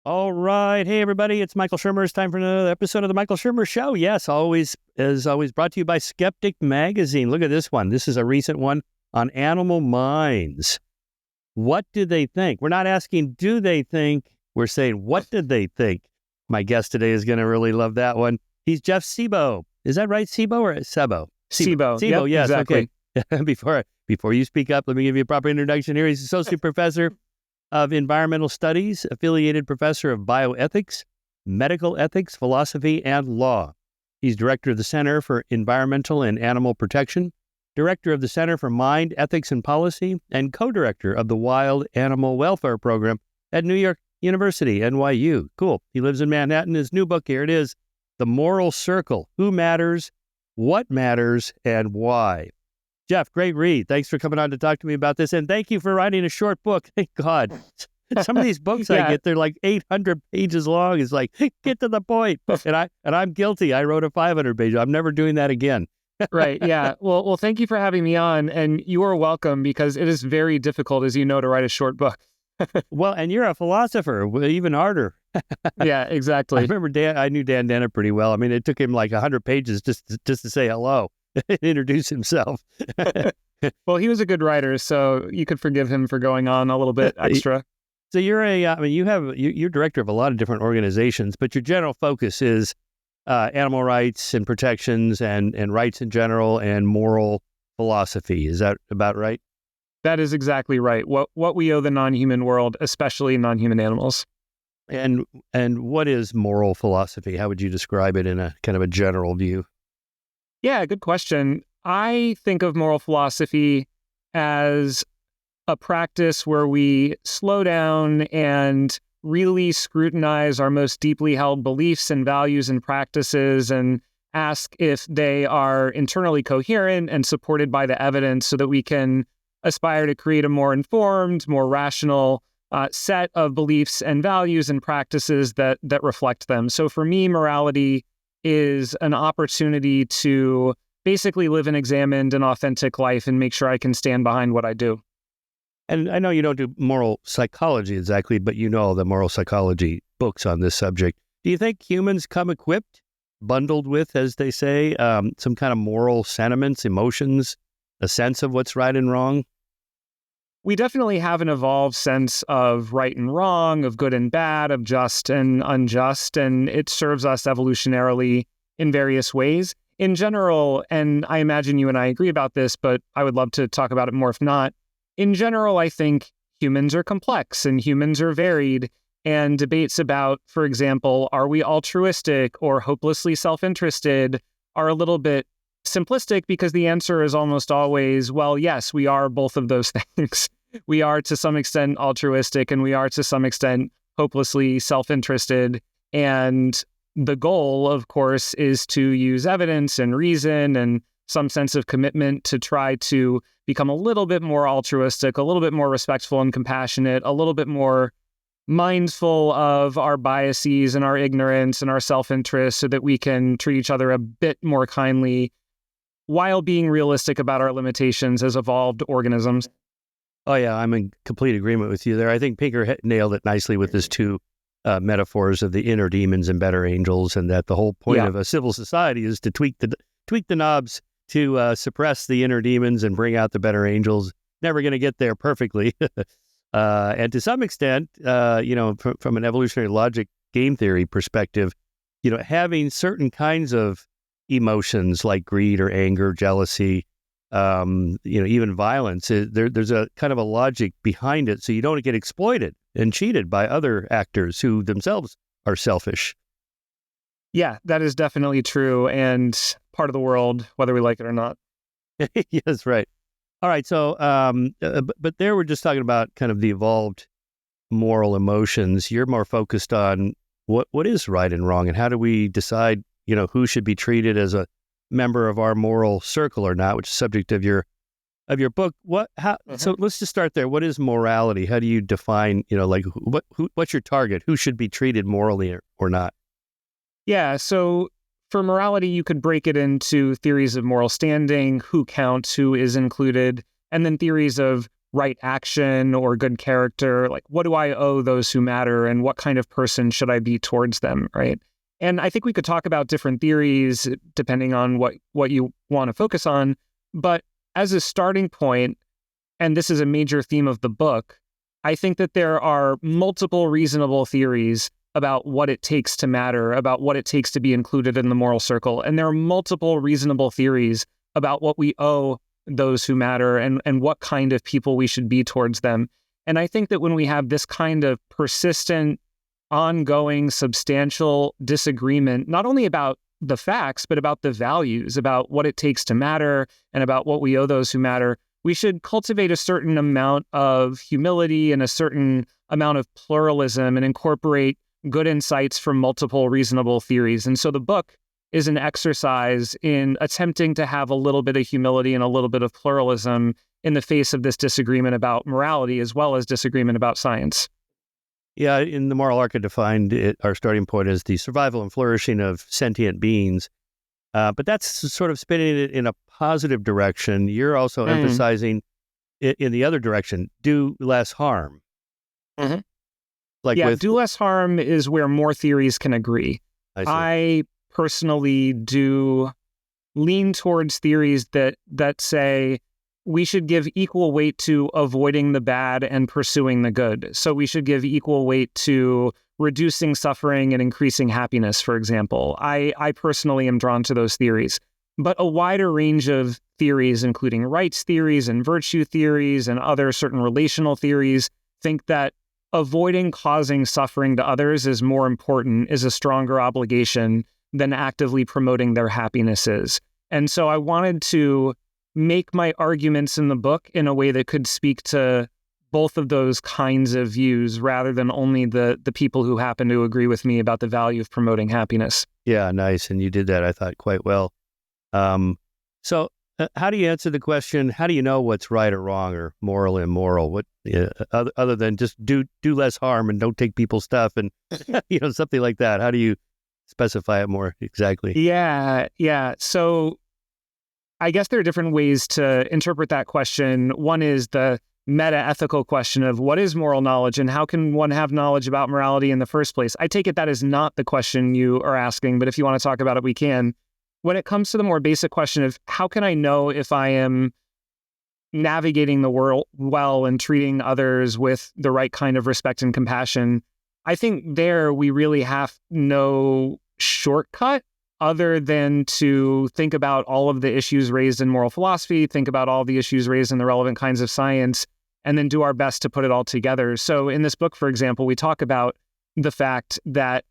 All right. Hey, everybody. It's Michael Shermer. It's time for another episode of the Michael Shermer Show. Yes, always brought to you by Skeptic magazine. Look at this one. This is a recent one on animal minds. What do they think? We're not asking, do they think? We're saying, what did they think? My guest today is going to really love that one. He's Jeff Sebo. Is that right? Sebo or Sebo? Sebo. Sebo, Yep, yes. exactly. Okay. Before you speak up, let me give you a proper introduction here. He's associate professor of Environmental Studies, affiliated professor of bioethics, medical ethics, philosophy, and law. He's director of the Center for Environmental and Animal Protection, director of the Center for Mind, Ethics, and Policy, and co-director of the Wild Animal Welfare Program at New York University, NYU. Cool. He lives in Manhattan. His new book, here it is, The Moral Circle: Who Matters, What Matters, and Why. Jeff, great read. Thanks for coming on to talk to me about this. And thank you for writing a short book. Thank God. Some of these books I get, they're like 800 pages long. It's like, get to the point. And I'm guilty. I wrote a 500 page. I'm never doing that again. Right. Yeah. Well, thank you for having me on. And you are welcome, because it is very difficult, as you know, to write a short book. Well, and you're a philosopher, even harder. Yeah, exactly. I remember I knew Dan Dennett pretty well. I mean, it took him like 100 pages just to say hello. Introduce himself. Well, he was a good writer, so you could forgive him for going on a little bit extra. So you're you're director of a lot of different organizations, but your general focus is animal rights and protections and rights in general and moral philosophy. Is that about right? That is exactly right. What we owe the non-human world, especially non-human animals. And what is moral philosophy? How would you describe it in a kind of a general view? Yeah, good question. I think of moral philosophy as a practice where we slow down and really scrutinize our most deeply held beliefs and values and practices and ask if they are internally coherent and supported by the evidence, so that we can aspire to create a more informed, more rational set of beliefs and values and practices that reflect them. So for me, morality is an opportunity to basically live an examined and authentic life and make sure I can stand behind what I do. And I know you don't do moral psychology exactly, but you know the moral psychology books on this subject. Do you think humans come equipped, bundled with, as they say, some kind of moral sentiments, emotions, a sense of what's right and wrong? We definitely have an evolved sense of right and wrong, of good and bad, of just and unjust, and it serves us evolutionarily in various ways. In general, and I imagine you and I agree about this, but I would love to talk about it more if not. In general, I think humans are complex and humans are varied, and debates about, for example, are we altruistic or hopelessly self-interested are a little bit simplistic, because the answer is almost always, well, yes, we are both of those things. We are to some extent altruistic, and we are to some extent hopelessly self-interested. And the goal, of course, is to use evidence and reason and some sense of commitment to try to become a little bit more altruistic, a little bit more respectful and compassionate, a little bit more mindful of our biases and our ignorance and our self-interest, so that we can treat each other a bit more kindly while being realistic about our limitations as evolved organisms. Oh, yeah, I'm in complete agreement with you there. I think Pinker nailed it nicely with his two metaphors of the inner demons and better angels, and that the whole point of a civil society is to tweak the knobs to suppress the inner demons and bring out the better angels. Never going to get there perfectly. And to some extent, from an evolutionary logic game theory perspective, having certain kinds of emotions like greed or anger, jealousy, even violence, there's a kind of a logic behind it, so you don't get exploited and cheated by other actors who themselves are selfish. Yeah, that is definitely true, and part of the world, whether we like it or not. Yes, right. All right, so, but there we're just talking about kind of the evolved moral emotions. You're more focused on what is right and wrong, and how do we decide, who should be treated as a member of our moral circle or not, which is subject of your book. So let's just start there. What is morality? How do you define, what's your target? Who should be treated morally or not? Yeah, so for morality, you could break it into theories of moral standing, who counts, who is included, and then theories of right action or good character. Like, what do I owe those who matter, and what kind of person should I be towards them, right? And I think we could talk about different theories depending on what you want to focus on. But as a starting point, and this is a major theme of the book, I think that there are multiple reasonable theories about what it takes to matter, about what it takes to be included in the moral circle. And there are multiple reasonable theories about what we owe those who matter and what kind of people we should be towards them. And I think that when we have this kind of persistent, ongoing, substantial disagreement, not only about the facts, but about the values, about what it takes to matter and about what we owe those who matter, we should cultivate a certain amount of humility and a certain amount of pluralism and incorporate good insights from multiple reasonable theories. And so the book is an exercise in attempting to have a little bit of humility and a little bit of pluralism in the face of this disagreement about morality as well as disagreement about science. Yeah, in the moral arc, I defined it, our starting point as the survival and flourishing of sentient beings. But that's sort of spinning it in a positive direction. You're also emphasizing it in the other direction, do less harm. Mm-hmm. Like do less harm is where more theories can agree. I personally do lean towards theories that say we should give equal weight to avoiding the bad and pursuing the good. So we should give equal weight to reducing suffering and increasing happiness, for example. I personally am drawn to those theories. But a wider range of theories, including rights theories and virtue theories and other certain relational theories, think that avoiding causing suffering to others is more important, is a stronger obligation than actively promoting their happinesses. And so I wanted to make my arguments in the book in a way that could speak to both of those kinds of views rather than only the people who happen to agree with me about the value of promoting happiness. Yeah, nice. And you did that, I thought, quite well. So how do you answer the question, how do you know what's right or wrong or moral or immoral? What other than just do less harm and don't take people's stuff and something like that? How do you specify it more exactly? Yeah. So I guess there are different ways to interpret that question. One is the meta-ethical question of what is moral knowledge and how can one have knowledge about morality in the first place? I take it that is not the question you are asking, but if you want to talk about it, we can. When it comes to the more basic question of how can I know if I am navigating the world well and treating others with the right kind of respect and compassion, I think there we really have no shortcut other than to think about all of the issues raised in moral philosophy, think about all the issues raised in the relevant kinds of science, and then do our best to put it all together. So in this book, for example, we talk about the fact that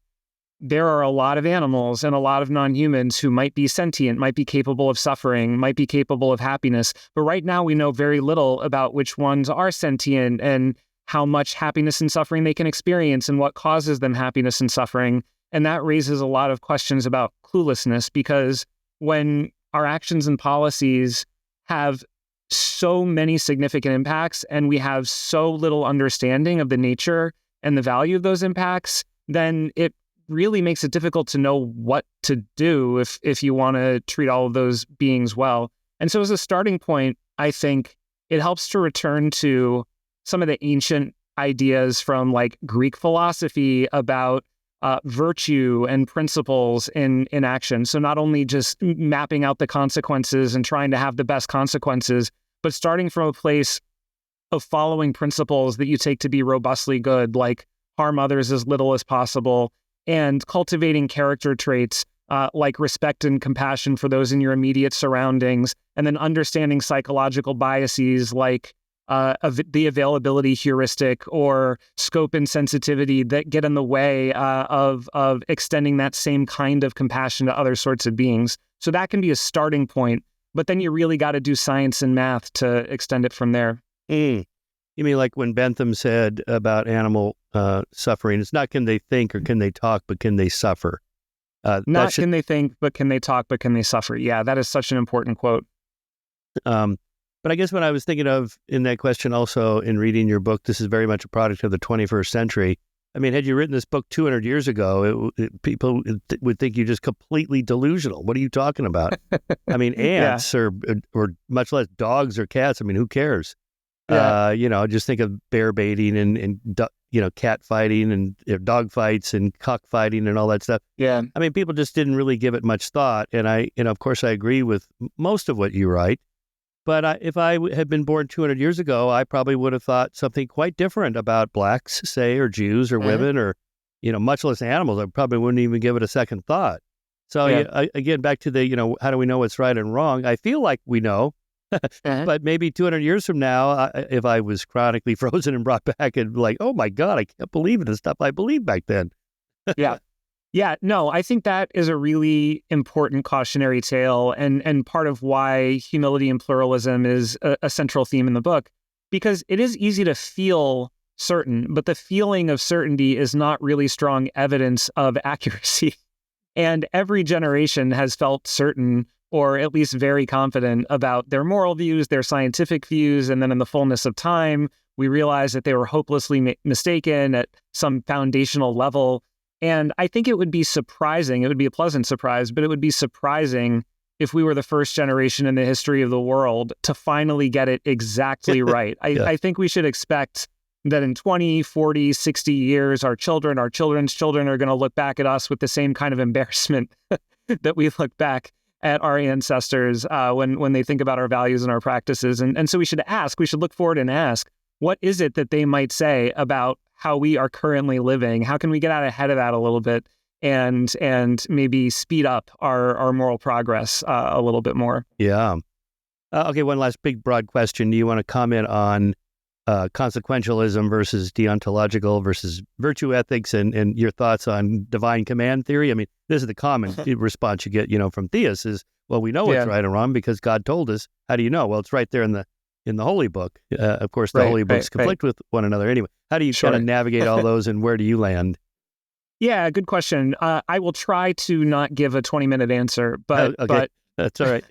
there are a lot of animals and a lot of non-humans who might be sentient, might be capable of suffering, might be capable of happiness. But right now we know very little about which ones are sentient and how much happiness and suffering they can experience and what causes them happiness and suffering. And that raises a lot of questions about cluelessness, because when our actions and policies have so many significant impacts and we have so little understanding of the nature and the value of those impacts, then it really makes it difficult to know what to do if you want to treat all of those beings well. And so as a starting point, I think it helps to return to some of the ancient ideas from like Greek philosophy about virtue and principles in action. So not only just mapping out the consequences and trying to have the best consequences, but starting from a place of following principles that you take to be robustly good, like harm others as little as possible, and cultivating character traits like respect and compassion for those in your immediate surroundings, and then understanding psychological biases like the availability heuristic or scope and sensitivity that get in the way of extending that same kind of compassion to other sorts of beings. So that can be a starting point, but then you really got to do science and math to extend it from there. You mean like when Bentham said about animal suffering, it's not can they think or can they talk, but can they suffer? Not can they think, but can they talk, but can they suffer? Yeah, that is such an important quote. But I guess what I was thinking of in that question also in reading your book, this is very much a product of the 21st century. I mean, had you written this book 200 years ago, people would think you're just completely delusional. What are you talking about? I mean, ants or much less dogs or cats. I mean, who cares? Yeah. Just think of bear baiting and cat fighting and dog fights and cockfighting and all that stuff. Yeah. I mean, people just didn't really give it much thought. And of course, I agree with most of what you write. But if I had been born 200 years ago, I probably would have thought something quite different about blacks, say, or Jews or women or, much less animals. I probably wouldn't even give it a second thought. So again, back to the, how do we know what's right and wrong? I feel like we know, but maybe 200 years from now, if I was chronically frozen and brought back and like, oh my God, I can't believe the stuff I believed back then. Yeah. Yeah, no, I think that is a really important cautionary tale and part of why humility and pluralism is a central theme in the book, because it is easy to feel certain, but the feeling of certainty is not really strong evidence of accuracy. And every generation has felt certain or at least very confident about their moral views, their scientific views, and then in the fullness of time, we realize that they were hopelessly mistaken at some foundational level. And I think it would be surprising, it would be a pleasant surprise, but it would be surprising if we were the first generation in the history of the world to finally get it exactly right. I think we should expect that in 20, 40, 60 years, our children's children are going to look back at us with the same kind of embarrassment that we look back at our ancestors when they think about our values and our practices. And so we should look forward and ask, what is it that they might say about how we are currently living? How can we get out ahead of that a little bit and maybe speed up our moral progress a little bit more? Yeah. Okay, one last big, broad question. Do you want to comment on consequentialism versus deontological versus virtue ethics and your thoughts on divine command theory? I mean, this is the common response you get, from theists is, well, we know what's right and wrong because God told us. How do you know? Well, it's right there in the Holy Book. Of course, the Holy Books conflict with one another. Anyway, how do you kind of navigate all those and where do you land? Yeah, good question. I will try to not give a 20-minute answer, but that's all right.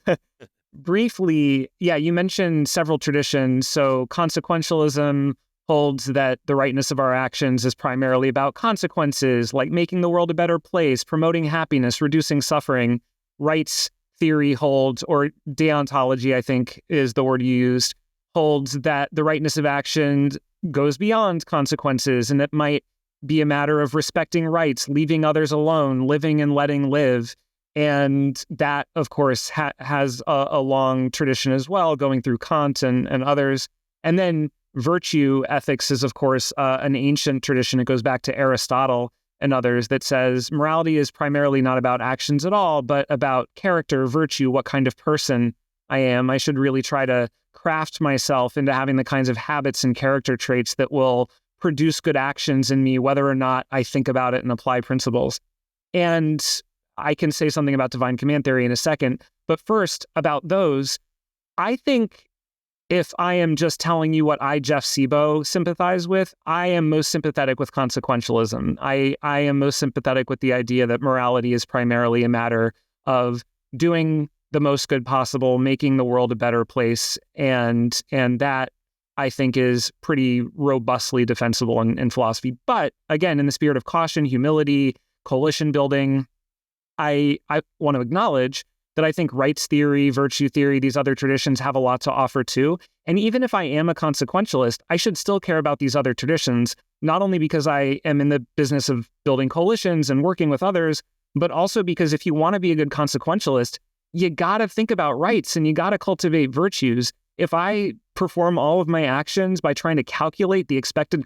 Briefly, you mentioned several traditions. So consequentialism holds that the rightness of our actions is primarily about consequences, like making the world a better place, promoting happiness, reducing suffering. Rights theory holds, or deontology, I think is the word you used, holds that the rightness of actions goes beyond consequences, and it might be a matter of respecting rights, leaving others alone, living and letting live. And that, of course, has a long tradition as well, going through Kant and others. And then virtue ethics is, of course, an ancient tradition. It goes back to Aristotle and others that says morality is primarily not about actions at all, but about character, virtue, what kind of person I am. I should really try to craft myself into having the kinds of habits and character traits that will produce good actions in me, whether or not I think about it and apply principles. And I can say something about divine command theory in a second, but first about those, I think if I am just telling you what I, Jeff Sebo, sympathize with, I am most sympathetic with consequentialism. I am most sympathetic with the idea that morality is primarily a matter of doing the most good possible, making the world a better place, and that I think is pretty robustly defensible in philosophy. But again, in the spirit of caution, humility, coalition building, I want to acknowledge that I think rights theory, virtue theory, these other traditions have a lot to offer too. And even if I am a consequentialist, I should still care about these other traditions, not only because I am in the business of building coalitions and working with others, but also because if you want to be a good consequentialist, you got to think about rights and you got to cultivate virtues. If I perform all of my actions by trying to calculate the expected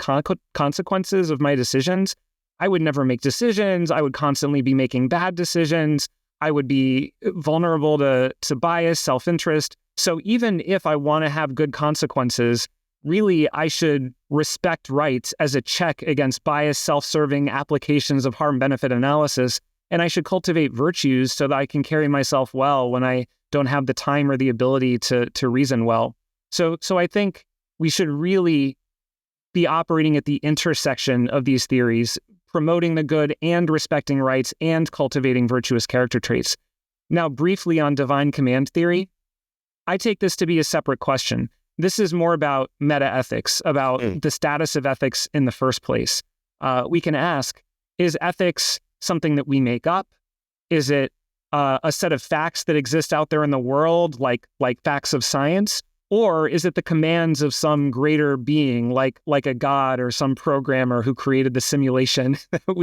consequences of my decisions, I would never make decisions. I would constantly be making bad decisions. I would be vulnerable to bias, self-interest. So even if I want to have good consequences, really I should respect rights as a check against bias, self-serving applications of harm-benefit analysis. And I should cultivate virtues so that I can carry myself well when I don't have the time or the ability to reason well. So I think we should really be operating at the intersection of these theories, promoting the good and respecting rights and cultivating virtuous character traits. Now, briefly on divine command theory, I take this to be a separate question. This is more about meta-ethics, about the status of ethics in the first place. We can ask, is ethics something that we make up? Is it a set of facts that exist out there in the world, like facts of science? Or is it the commands of some greater being, like a god or some programmer who created the simulation that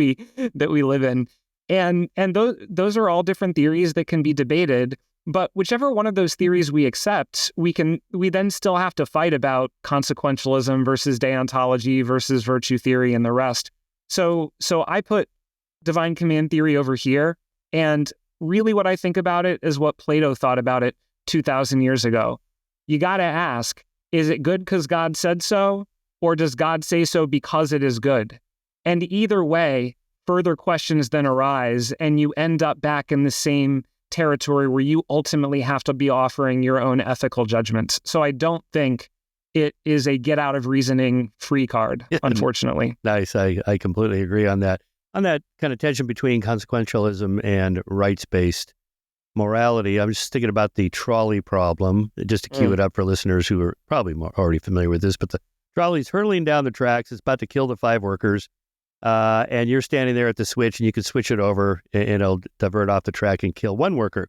we live in? And those are all different theories that can be debated. But whichever one of those theories we accept, we then still have to fight about consequentialism versus deontology versus virtue theory and the rest. So I put divine command theory over here, and really what I think about it is what Plato thought about it 2,000 years ago. You got to ask, is it good because God said so, or does God say so because it is good? And either way, further questions then arise, and you end up back in the same territory where you ultimately have to be offering your own ethical judgments. So I don't think it is a get out of reasoning free card, unfortunately. Nice. I completely agree on that. On that kind of tension between consequentialism and rights-based morality, I'm just thinking about the trolley problem, just to cue it up for listeners who are probably already familiar with this, but the trolley's hurtling down the tracks. It's about to kill the 5 workers. And you're standing there at the switch, and you can switch it over, and it'll divert off the track and kill 1 worker.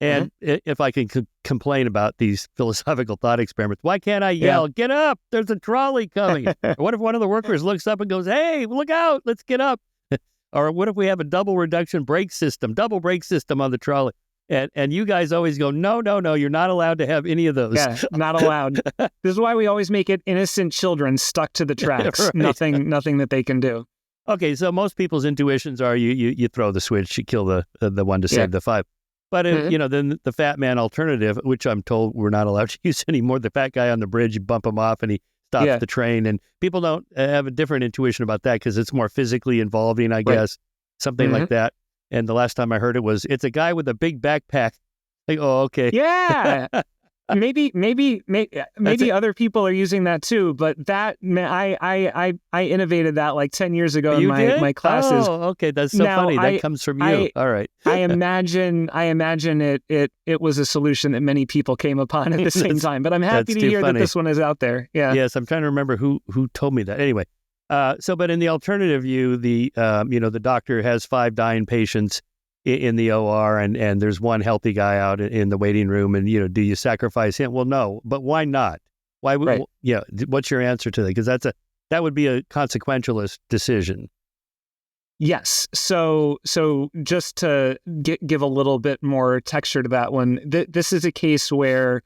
And if I can complain about these philosophical thought experiments, why can't I yell, get up, there's a trolley coming? Or what if one of the workers looks up and goes, hey, look out, let's get up? Or what if we have a double brake system on the trolley? And you guys always go, no, you're not allowed to have any of those. Yeah, not allowed. This is why we always make it innocent children stuck to the tracks. Right. Nothing that they can do. Okay, so most people's intuitions are you throw the switch, you kill the one to save the 5. But then the fat man alternative, which I'm told we're not allowed to use anymore, the fat guy on the bridge, you bump him off and he stops the train. And people don't have a different intuition about that because it's more physically involving, I guess, something like that. And the last time I heard it's a guy with a big backpack. Like, oh, okay. Yeah. Maybe other people are using that too, but that I innovated that like 10 years ago in my classes. Oh, okay, that's so funny. That comes from you. All right. I imagine it was a solution that many people came upon at the same time. But I'm happy to hear that this one is out there. Yeah. Yes, I'm trying to remember who told me that. Anyway, but in the alternative view, the doctor has 5 dying patients in the OR, and there's 1 healthy guy out in the waiting room, and do you sacrifice him? Well, no, but why not? Why would what's your answer to that? Because that would be a consequentialist decision. Yes. So just to give a little bit more texture to that one, this is a case where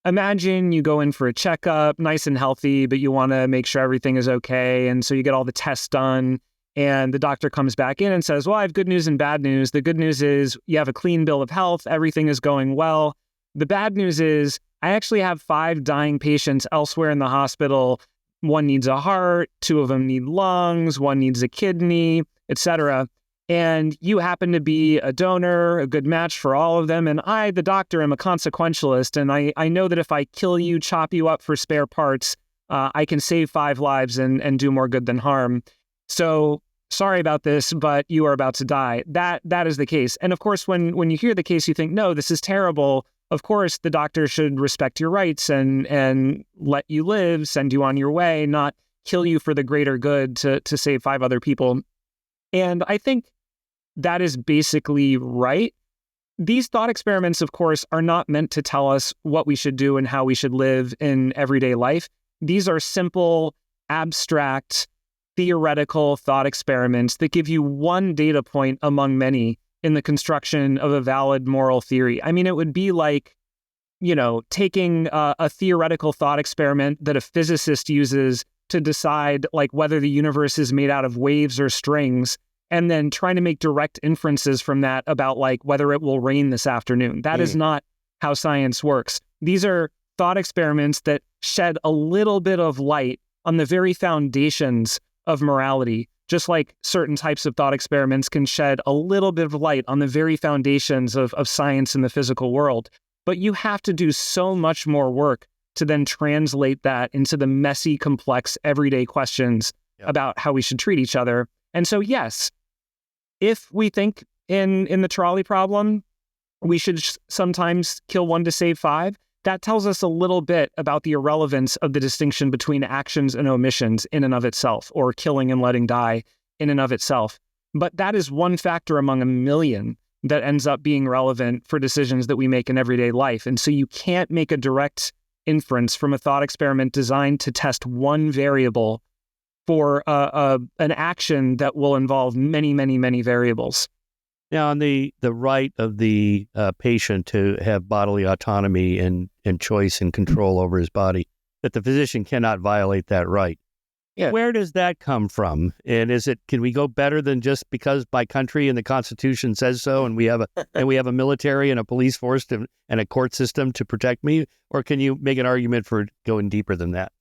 imagine you go in for a checkup, nice and healthy, but you want to make sure everything is okay, and so you get all the tests done. And the doctor comes back in and says, well, I have good news and bad news. The good news is you have a clean bill of health. Everything is going well. The bad news is I actually have 5 dying patients elsewhere in the hospital. 1 needs a heart, 2 of them need lungs, 1 needs a kidney, etc. And you happen to be a donor, a good match for all of them. And I, the doctor, am a consequentialist. And I know that if I kill you, chop you up for spare parts, I can save 5 lives and do more good than harm. So sorry about this, but you are about to die. That is the case. And of course, when you hear the case, you think, no, this is terrible. Of course, the doctor should respect your rights and let you live, send you on your way, not kill you for the greater good to save 5 other people. And I think that is basically right. These thought experiments, of course, are not meant to tell us what we should do and how we should live in everyday life. These are simple, abstract, theoretical thought experiments that give you 1 data point among many in the construction of a valid moral theory. I mean, it would be like, taking a theoretical thought experiment that a physicist uses to decide like whether the universe is made out of waves or strings, and then trying to make direct inferences from that about like whether it will rain this afternoon. That is not how science works. These are thought experiments that shed a little bit of light on the very foundations of morality, just like certain types of thought experiments can shed a little bit of light on the very foundations of science in the physical world. But you have to do so much more work to then translate that into the messy, complex, everyday questions about how we should treat each other. And so, yes, if we think in the trolley problem, we should sometimes kill 1 to save 5, that tells us a little bit about the irrelevance of the distinction between actions and omissions in and of itself, or killing and letting die in and of itself. But that is 1 factor among a million that ends up being relevant for decisions that we make in everyday life. And so you can't make a direct inference from a thought experiment designed to test one variable for an action that will involve many, many, many variables. Now, on the right of the patient to have bodily autonomy and choice and control over his body, that the physician cannot violate that right. Yeah. Where does that come from? And can we go better than just because my country and the Constitution says so, and we have a military and a police force and a court system to protect me? Or can you make an argument for going deeper than that?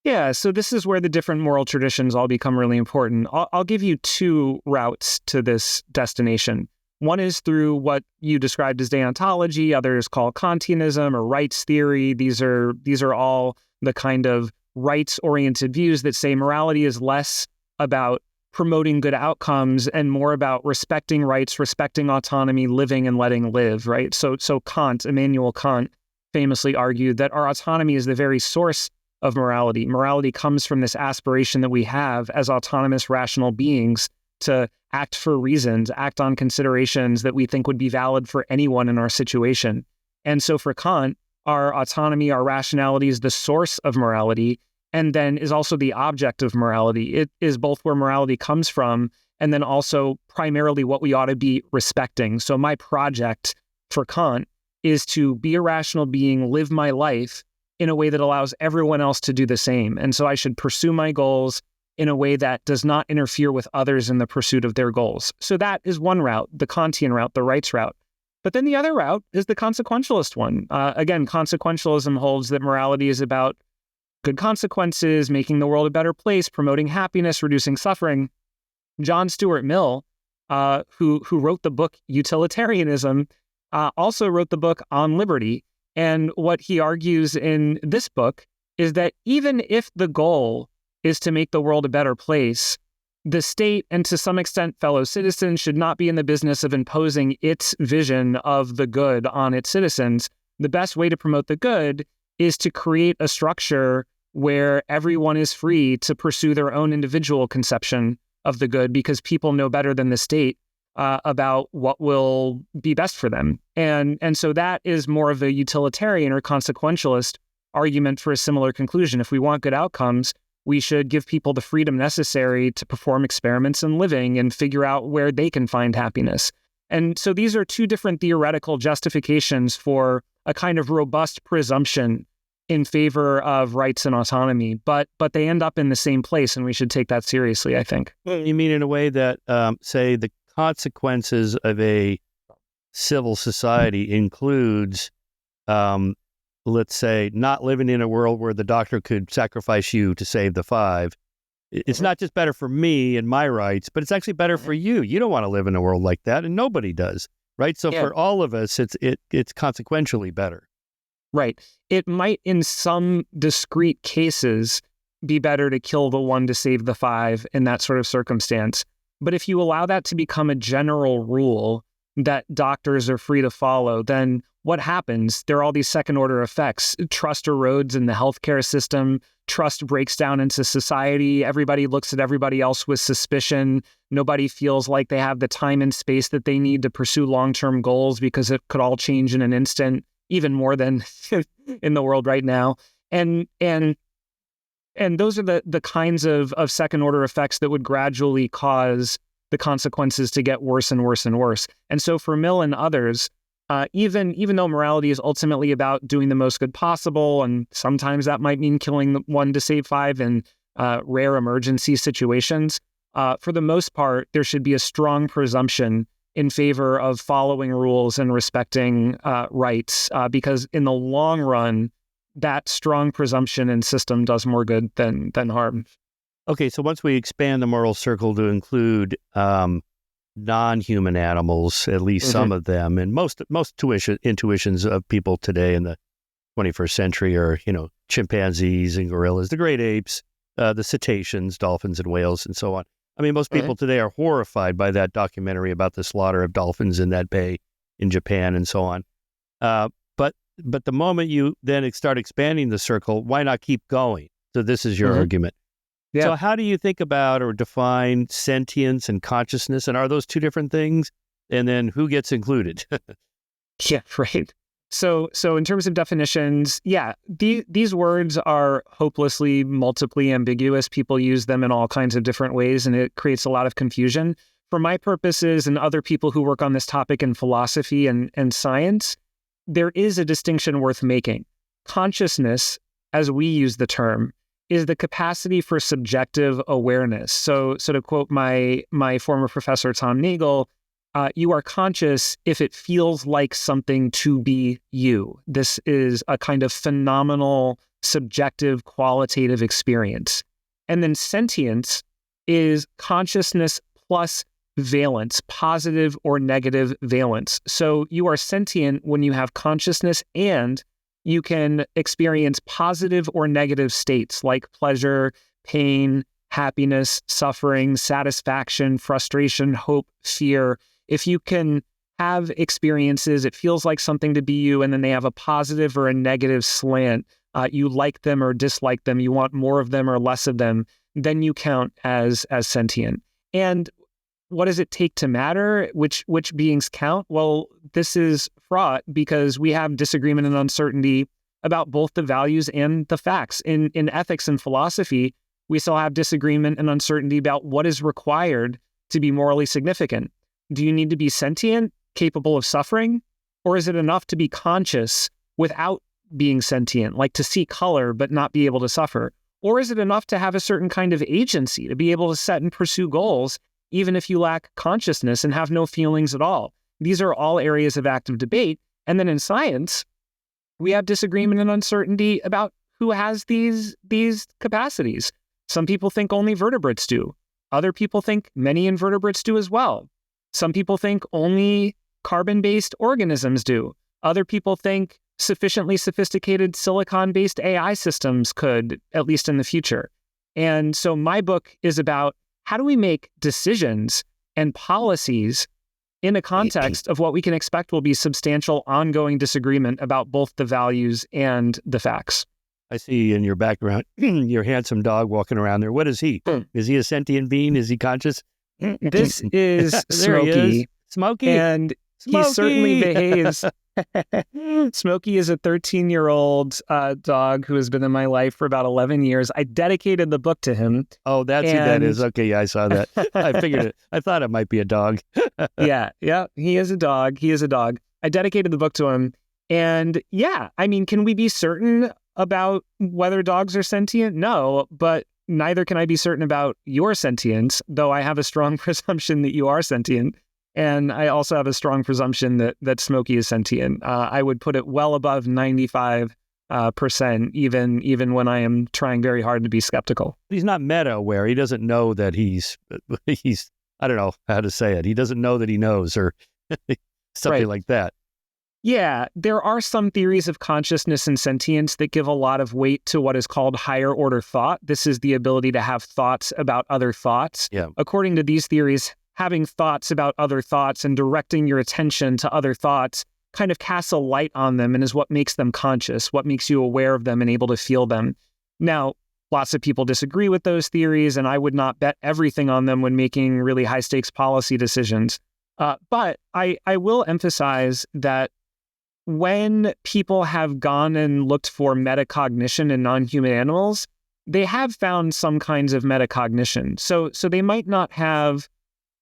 Yeah, so this is where the different moral traditions all become really important. I'll give you two routes to this destination. One is through what you described as deontology, others call Kantianism or rights theory. These are all the kind of rights-oriented views that say morality is less about promoting good outcomes and more about respecting rights, respecting autonomy, living and letting live, right? So Immanuel Kant famously argued that our autonomy is the very source of morality. Morality comes from this aspiration that we have as autonomous, rational beings to act for reasons, act on considerations that we think would be valid for anyone in our situation. And so for Kant, our autonomy, our rationality is the source of morality, and then is also the object of morality. It is both where morality comes from, and then also primarily what we ought to be respecting. So my project for Kant is to be a rational being, live my life in a way that allows everyone else to do the same. And so I should pursue my goals in a way that does not interfere with others in the pursuit of their goals. So that is one route, the Kantian route, the rights route. But then the other route is the consequentialist one. Again, consequentialism holds that morality is about good consequences, making the world a better place, promoting happiness, reducing suffering. John Stuart Mill, who wrote the book Utilitarianism, also wrote the book On Liberty. And what he argues in this book is that even if the goal is to make the world a better place, the state and to some extent fellow citizens should not be in the business of imposing its vision of the good on its citizens. The best way to promote the good is to create a structure where everyone is free to pursue their own individual conception of the good because people know better than the state about what will be best for them. And so that is more of a utilitarian or consequentialist argument for a similar conclusion. If we want good outcomes, we should give people the freedom necessary to perform experiments in living and figure out where they can find happiness. And so these are two different theoretical justifications for a kind of robust presumption in favor of rights and autonomy, but they end up in the same place, and we should take that seriously, I think. You mean in a way that, say, the consequences of a civil society includes, let's say, not living in a world where the doctor could sacrifice you to save the five. It's not just better for me and my rights, but it's actually better for you. You don't want to live in a world like that, and nobody does, right? So for all of us, it's consequentially better. Right. It might, in some discrete cases, be better to kill the one to save the five in that sort of circumstance. But if you allow that to become a general rule that doctors are free to follow, then what happens? There are all these second-order effects. Trust erodes in the healthcare system. Trust breaks down into society. Everybody looks at everybody else with suspicion. Nobody feels like they have the time and space that they need to pursue long-term goals because it could all change in an instant, even more than in the world right now. And those are the kinds of second-order effects that would gradually cause the consequences to get worse and worse and worse. And so for Mill and others, even though morality is ultimately about doing the most good possible, and sometimes that might mean killing one to save five in rare emergency situations, for the most part, there should be a strong presumption in favor of following rules and respecting rights, because in the long run, that strong presumption and system does more good than harm. Okay, so once we expand the moral circle to include non-human animals, at least some of them, and most intuitions of people today in the 21st century are, chimpanzees and gorillas, the great apes, the cetaceans, dolphins and whales, and so on. I mean, most people today are horrified by that documentary about the slaughter of dolphins in that bay in Japan and so on. But the moment you then start expanding the circle, why not keep going? So this is your argument. Yeah. So how do you think about or define sentience and consciousness? And are those two different things? And then who gets included? Yeah, right. So in terms of definitions, yeah, these words are hopelessly, multiply ambiguous. People use them in all kinds of different ways, and it creates a lot of confusion. For my purposes and other people who work on this topic in philosophy and science, there is a distinction worth making. Consciousness, as we use the term, is the capacity for subjective awareness. So to quote my former professor, Tom Nagel, you are conscious if it feels like something to be you. This is a kind of phenomenal, subjective, qualitative experience. And then sentience is consciousness plus valence, positive or negative valence. So you are sentient when you have consciousness, and you can experience positive or negative states like pleasure, pain, happiness, suffering, satisfaction, frustration, hope, fear. If you can have experiences, it feels like something to be you, and then they have a positive or a negative slant, you like them or dislike them, you want more of them or less of them, then you count as sentient. And what does it take to matter? Which beings count? Well, this is fraught because we have disagreement and uncertainty about both the values and the facts. In ethics and philosophy, we still have disagreement and uncertainty about what is required to be morally significant. Do you need to be sentient, capable of suffering? Or is it enough to be conscious without being sentient, like to see color but not be able to suffer? Or is it enough to have a certain kind of agency, to be able to set and pursue goals, even if you lack consciousness and have no feelings at all? These are all areas of active debate. And then in science, we have disagreement and uncertainty about who has these capacities. Some people think only vertebrates do. Other people think many invertebrates do as well. Some people think only carbon-based organisms do. Other people think sufficiently sophisticated silicon-based AI systems could, at least in the future. And so my book is about how do we make decisions and policies in a context of what we can expect will be substantial ongoing disagreement about both the values and the facts. I see in your background, your handsome dog walking around there. What is he? Is he a sentient being? Is he conscious? This is There he Smokey. is. Smokey. And Smokey. he certainly behaves. Smokey is a 13-year-old dog who has been in my life for about 11 years. I dedicated the book to him. Oh, that's who that is. Okay, yeah, I saw that. I figured it. I thought it might be a dog. Yeah, he is a dog. I dedicated the book to him. And yeah, I mean, can we be certain about whether dogs are sentient? No, but neither can I be certain about your sentience, though I have a strong presumption that you are sentient. And I also have a strong presumption that Smokey is sentient. I would put it well above 95%, even when I am trying very hard to be skeptical. He's not meta-aware. He doesn't know that he's, I don't know how to say it. He doesn't know that he knows, or something Right. like that. Yeah, there are some theories of consciousness and sentience that give a lot of weight to what is called higher order thought. This is the ability to have thoughts about other thoughts. Yeah. According to these theories, having thoughts about other thoughts and directing your attention to other thoughts kind of casts a light on them and is what makes them conscious, what makes you aware of them and able to feel them. Now, lots of people disagree with those theories, and I would not bet everything on them when making really high-stakes policy decisions. But I will emphasize that when people have gone and looked for metacognition in non-human animals, they have found some kinds of metacognition. So they might not have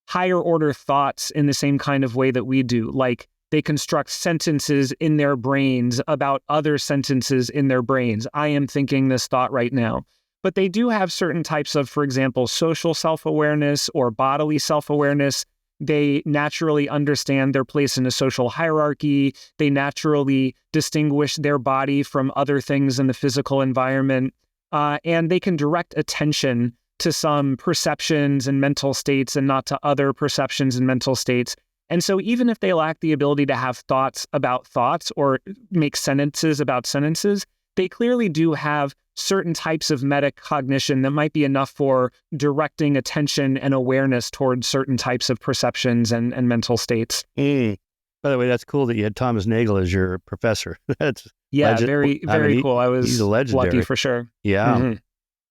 higher order thoughts in the same kind of way that we do, like they construct sentences in their brains about other sentences in their brains. I am thinking this thought right now. But they do have certain types of, for example, social self-awareness or bodily self-awareness. They naturally understand their place in a social hierarchy. They naturally distinguish their body from other things in the physical environment. And they can direct attention to some perceptions and mental states and not to other perceptions and mental states. And so even if they lack the ability to have thoughts about thoughts or make sentences about sentences, they clearly do have certain types of metacognition that might be enough for directing attention and awareness towards certain types of perceptions and mental states. By the way, that's cool that you had Thomas Nagel as your professor. That's very cool. I was he's a legendary. lucky for sure. Yeah. Mm-hmm.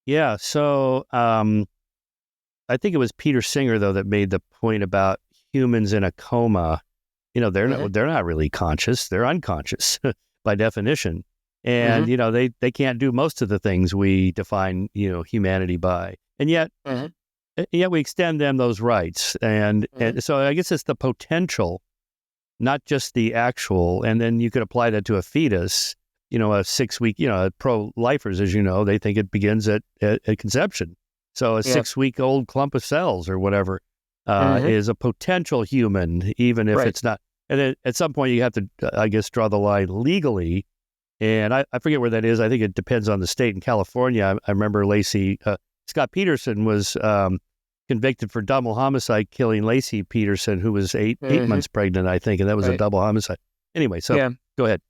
Yeah. So I think it was Peter Singer, though, that made the point about humans in a coma they're not really conscious. They're unconscious by definition. And, they can't do most of the things we define, humanity by. And yet we extend them those rights. And so I guess it's the potential, not just the actual. And then you could apply that to a fetus, a 6-week, pro-lifers, as you know, they think it begins at conception. So a 6-week-old clump of cells or whatever is a potential human, even if it's not. And then at some point you have to, I guess, draw the line legally. And I forget where that is. I think it depends on the state. In California, I remember Scott Peterson was convicted for double homicide, killing Lacey Peterson, who was eight months pregnant, I think, and that was a double homicide. Anyway, so go ahead.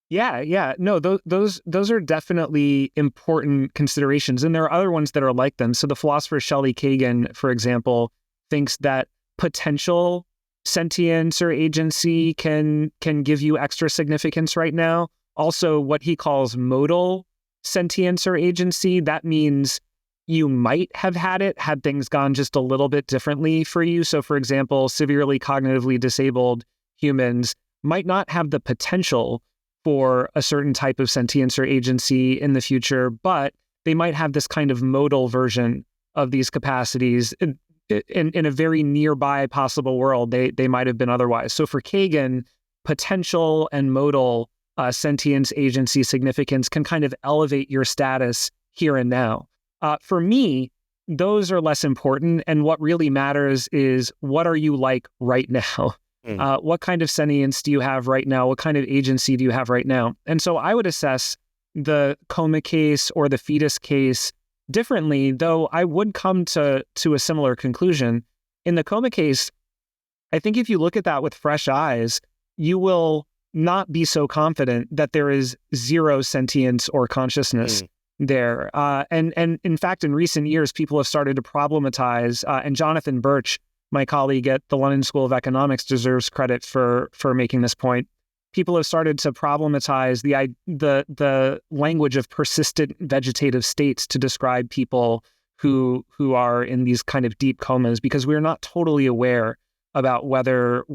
Yeah. No, those are definitely important considerations, and there are other ones that are like them. So the philosopher Shelley Kagan, for example, thinks that potential sentience or agency can give you extra significance right now. Also, what he calls modal sentience or agency, that means you might have had it had things gone just a little bit differently for you. So, for example, severely cognitively disabled humans might not have the potential for a certain type of sentience or agency in the future, but they might have this kind of modal version of these capacities in a very nearby possible world. They might have been otherwise. So for Kagan, potential and modal sentience agency significance can kind of elevate your status here and now. For me, those are less important. And what really matters is, what are you like right now? What kind of sentience do you have right now? What kind of agency do you have right now? And so I would assess the coma case or the fetus case differently, though I would come to a similar conclusion. In the coma case, I think if you look at that with fresh eyes, you will not be so confident that there is zero sentience or consciousness there. And in fact, in recent years, people have started to problematize, and Jonathan Birch, my colleague at the London School of Economics, deserves credit for making this point. People have started to problematize the language of persistent vegetative states to describe people who are in these kind of deep comas, because we're not totally aware about whether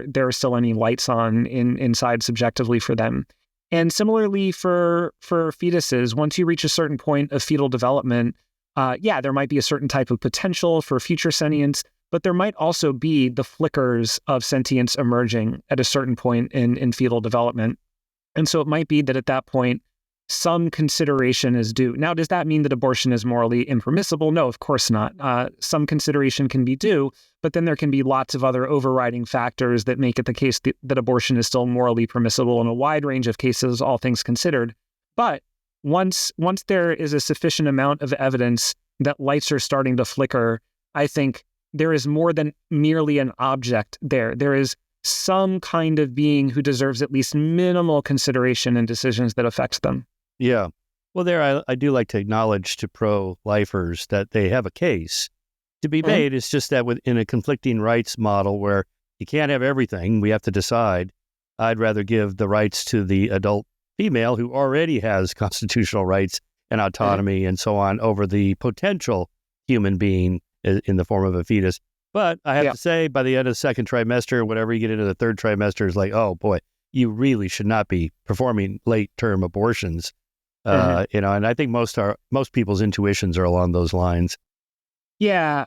there are still any lights on inside subjectively for them. And similarly for fetuses, once you reach a certain point of fetal development, there might be a certain type of potential for future sentience, but there might also be the flickers of sentience emerging at a certain point in fetal development. And so it might be that at that point, some consideration is due. Now, does that mean that abortion is morally impermissible? No, of course not. Some consideration can be due, but then there can be lots of other overriding factors that make it the case that abortion is still morally permissible in a wide range of cases, all things considered. But once there is a sufficient amount of evidence that lights are starting to flicker, I think there is more than merely an object there. There is some kind of being who deserves at least minimal consideration in decisions that affect them. Yeah. Well, there, I do like to acknowledge to pro-lifers that they have a case to be made. It's just that in a conflicting rights model where you can't have everything, we have to decide. I'd rather give the rights to the adult female who already has constitutional rights and autonomy and so on over the potential human being in the form of a fetus. But I have to say, by the end of the second trimester, whenever you get into the third trimester, it's like, oh boy, you really should not be performing late-term abortions. And I think most people's intuitions are along those lines. Yeah.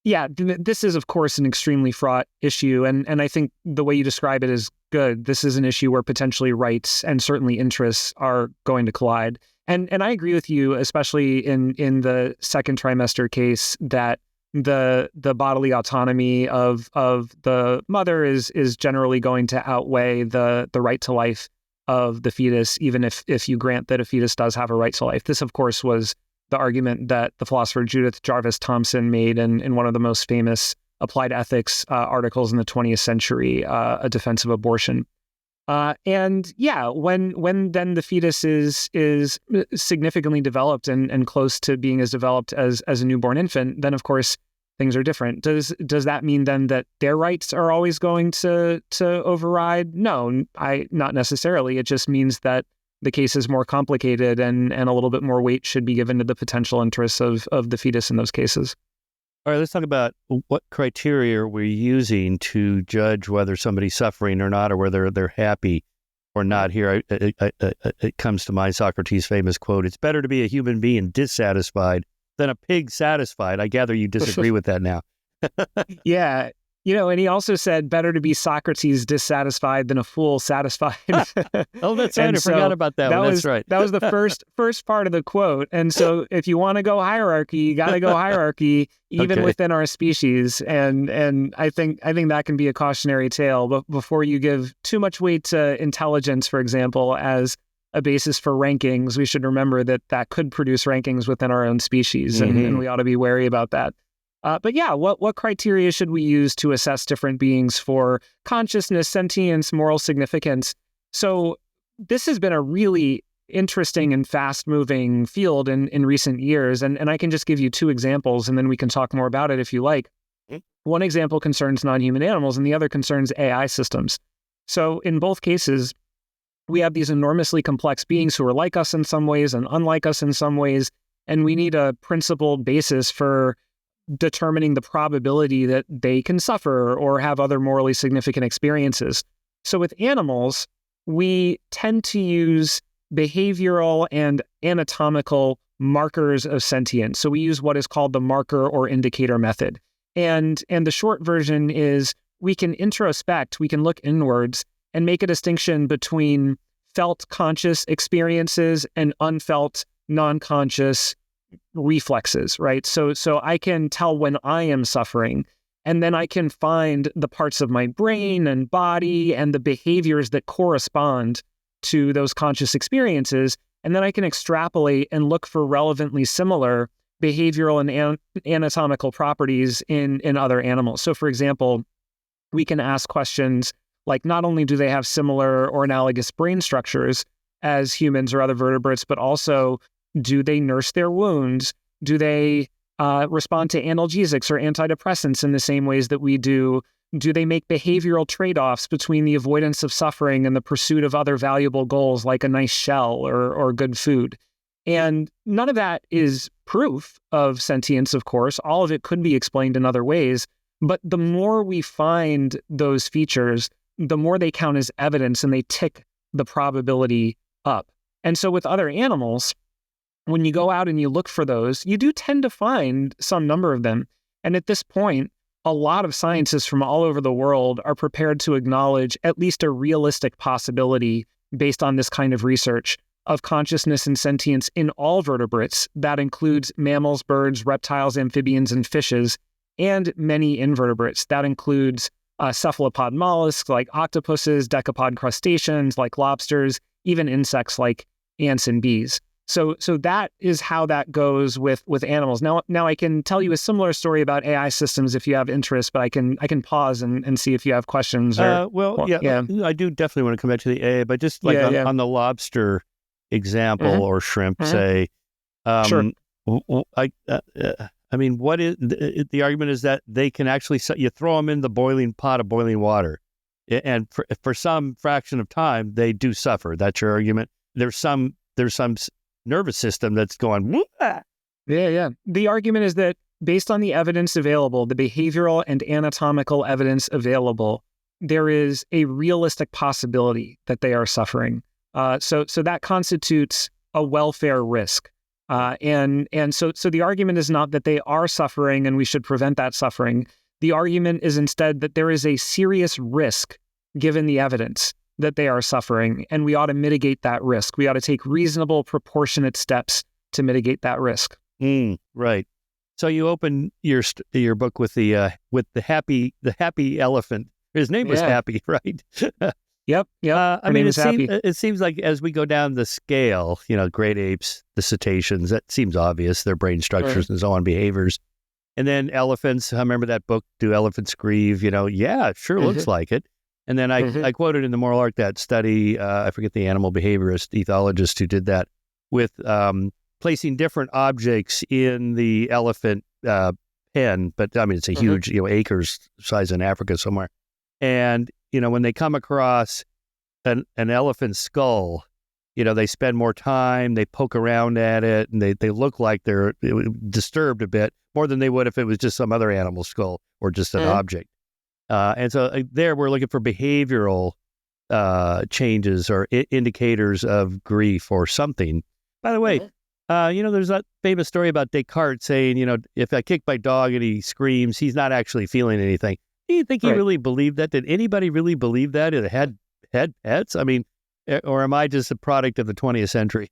This is, of course, an extremely fraught issue. And I think the way you describe it is good. This is an issue where potentially rights and certainly interests are going to collide. And I agree with you, especially in the second trimester case, that the bodily autonomy of the mother is generally going to outweigh the right to life of the fetus, even if you grant that a fetus does have a right to life. This, of course, was the argument that the philosopher Judith Jarvis Thomson made in one of the most famous applied ethics articles in the 20th century, A Defense of Abortion. When then the fetus is significantly developed and close to being as developed as a newborn infant, then of course things are different. Does that mean then that their rights are always going to override? No, not necessarily. It just means that the case is more complicated and a little bit more weight should be given to the potential interests of the fetus in those cases. All right, let's talk about what criteria we're using to judge whether somebody's suffering or not, or whether they're happy or not. Here, it comes to mind Socrates' famous quote, "It's better to be a human being dissatisfied than a pig satisfied." I gather you disagree with that now. Yeah. And he also said, better to be Socrates dissatisfied than a fool satisfied. Oh, that's right. I forgot about that one. That's right. That was the first part of the quote. And so if you want to go hierarchy, you got to go hierarchy, even within our species. And I think that can be a cautionary tale. But before you give too much weight to intelligence, for example, as a basis for rankings, we should remember that could produce rankings within our own species. And we ought to be wary about that. But yeah, what criteria should we use to assess different beings for consciousness, sentience, moral significance? So this has been a really interesting and fast-moving field in recent years. And I can just give you two examples, and then we can talk more about it if you like. One example concerns non-human animals, and the other concerns AI systems. So in both cases, we have these enormously complex beings who are like us in some ways and unlike us in some ways, and we need a principled basis for determining the probability that they can suffer or have other morally significant experiences. So with animals, we tend to use behavioral and anatomical markers of sentience. So we use what is called the marker or indicator method. And the short version is we can introspect, we can look inwards and make a distinction between felt conscious experiences and unfelt non-conscious reflexes, right? So I can tell when I am suffering, and then I can find the parts of my brain and body and the behaviors that correspond to those conscious experiences, and then I can extrapolate and look for relevantly similar behavioral and anatomical properties in other animals. So for example, we can ask questions like, not only do they have similar or analogous brain structures as humans or other vertebrates, but also, do they nurse their wounds? Do they respond to analgesics or antidepressants in the same ways that we do? Do they make behavioral trade-offs between the avoidance of suffering and the pursuit of other valuable goals like a nice shell or good food? And none of that is proof of sentience, of course. All of it could be explained in other ways. But the more we find those features, the more they count as evidence and they tick the probability up. And so with other animals, when you go out and you look for those, you do tend to find some number of them. And at this point, a lot of scientists from all over the world are prepared to acknowledge at least a realistic possibility based on this kind of research of consciousness and sentience in all vertebrates. That includes mammals, birds, reptiles, amphibians, and fishes, and many invertebrates. That includes cephalopod mollusks like octopuses, decapod crustaceans like lobsters, even insects like ants and bees. So that is how that goes with animals. Now I can tell you a similar story about AI systems if you have interest, but I can pause and see if you have questions. I do definitely want to come back to the AI, but just like on the lobster example or shrimp, say, sure. I mean, what is the argument is that they can actually, you throw them in the boiling pot of boiling water, and for some fraction of time they do suffer. That's your argument. There's some nervous system that's going. Wah! Yeah. The argument is that based on the evidence available, the behavioral and anatomical evidence available, there is a realistic possibility that they are suffering. So that constitutes a welfare risk. And so the argument is not that they are suffering and we should prevent that suffering. The argument is instead that there is a serious risk given the evidence that they are suffering, and we ought to mitigate that risk. We ought to take reasonable, proportionate steps to mitigate that risk. Right. So you open your book with the happy elephant. His name was Happy, right? Yep. I mean, it seems like as we go down the scale, great apes, the cetaceans, that seems obvious, their brain structures and so on, behaviors. And then elephants, I remember that book, Do Elephants Grieve? Yeah, it sure looks like it. And then I quoted in The Moral Arc that study, I forget the animal behaviorist, ethologist who did that, with placing different objects in the elephant pen. But I mean, it's a huge, acres size in Africa somewhere. And, when they come across an elephant skull, they spend more time, they poke around at it, and they look like they're disturbed a bit, more than they would if it was just some other animal skull or just an object. And so there we're looking for behavioral changes or indicators of grief or something. By the way, there's that famous story about Descartes saying, if I kick my dog and he screams, he's not actually feeling anything. Do you think he really believed that? Did anybody really believe that? It had pets? I mean, or am I just a product of the 20th century?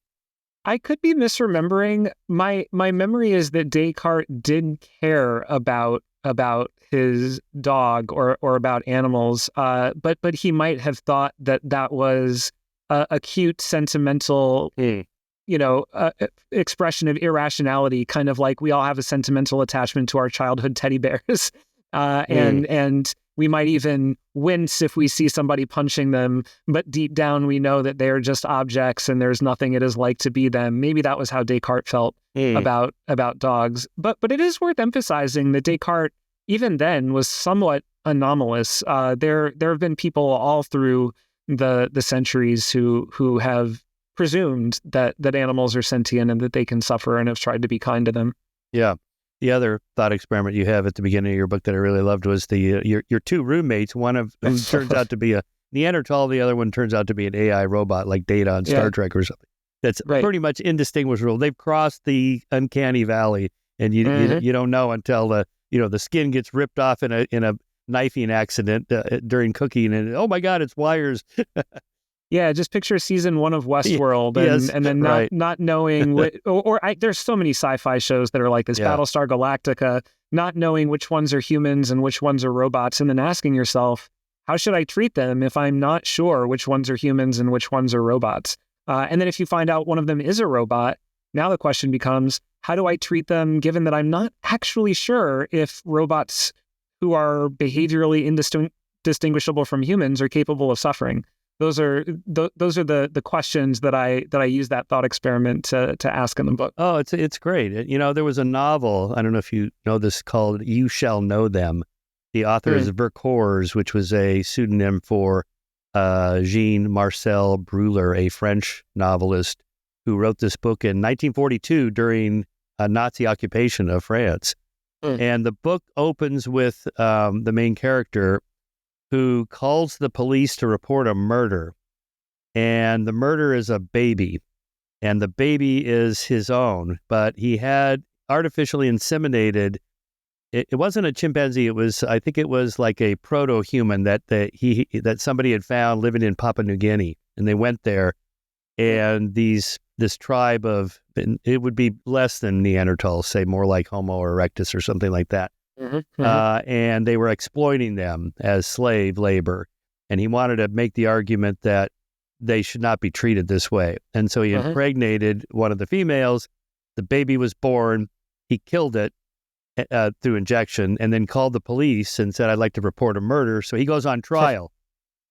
I could be misremembering. My memory is that Descartes did care about his dog or about animals, but he might have thought that was a cute, sentimental, expression of irrationality, kind of like we all have a sentimental attachment to our childhood teddy bears, and we might even wince if we see somebody punching them, but deep down we know that they're just objects and there's nothing it is like to be them. Maybe that was how Descartes felt about dogs. But it is worth emphasizing that Descartes, even then, was somewhat anomalous. There have been people all through the centuries who have presumed that animals are sentient and that they can suffer and have tried to be kind to them. Yeah. The other thought experiment you have at the beginning of your book that I really loved was your two roommates, one of who turns out to be a Neanderthal, the other one turns out to be an AI robot like Data on Star Trek or something. That's pretty much indistinguishable. They've crossed the uncanny valley, and you don't know until the skin gets ripped off in a knifing accident during cooking, and oh my God, it's wires. Yeah, just picture season 1 of Westworld and then not knowing there's so many sci-fi shows that are like this, Battlestar Galactica, not knowing which ones are humans and which ones are robots, and then asking yourself, how should I treat them if I'm not sure which ones are humans and which ones are robots? And then if you find out one of them is a robot, now the question becomes, how do I treat them given that I'm not actually sure if robots who are behaviorally indistinguishable from humans are capable of suffering? Those are the questions that I use that thought experiment to ask in the book. Oh, it's great. There was a novel, I don't know if you know this, called You Shall Know Them. The author is Vercors, which was a pseudonym for Jean-Marcel Breuer, a French novelist who wrote this book in 1942 during a Nazi occupation of France. And the book opens with the main character who calls the police to report a murder. And the murder is a baby. And the baby is his own, but he had artificially inseminated. It wasn't a chimpanzee. I think it was like a proto-human that somebody had found living in Papua New Guinea. And they went there, and this tribe of, it would be less than Neanderthals, say more like Homo erectus or something like that. And they were exploiting them as slave labor. And he wanted to make the argument that they should not be treated this way. And so he impregnated one of the females. The baby was born. He killed it through injection, and then called the police and said, I'd like to report a murder. So he goes on trial.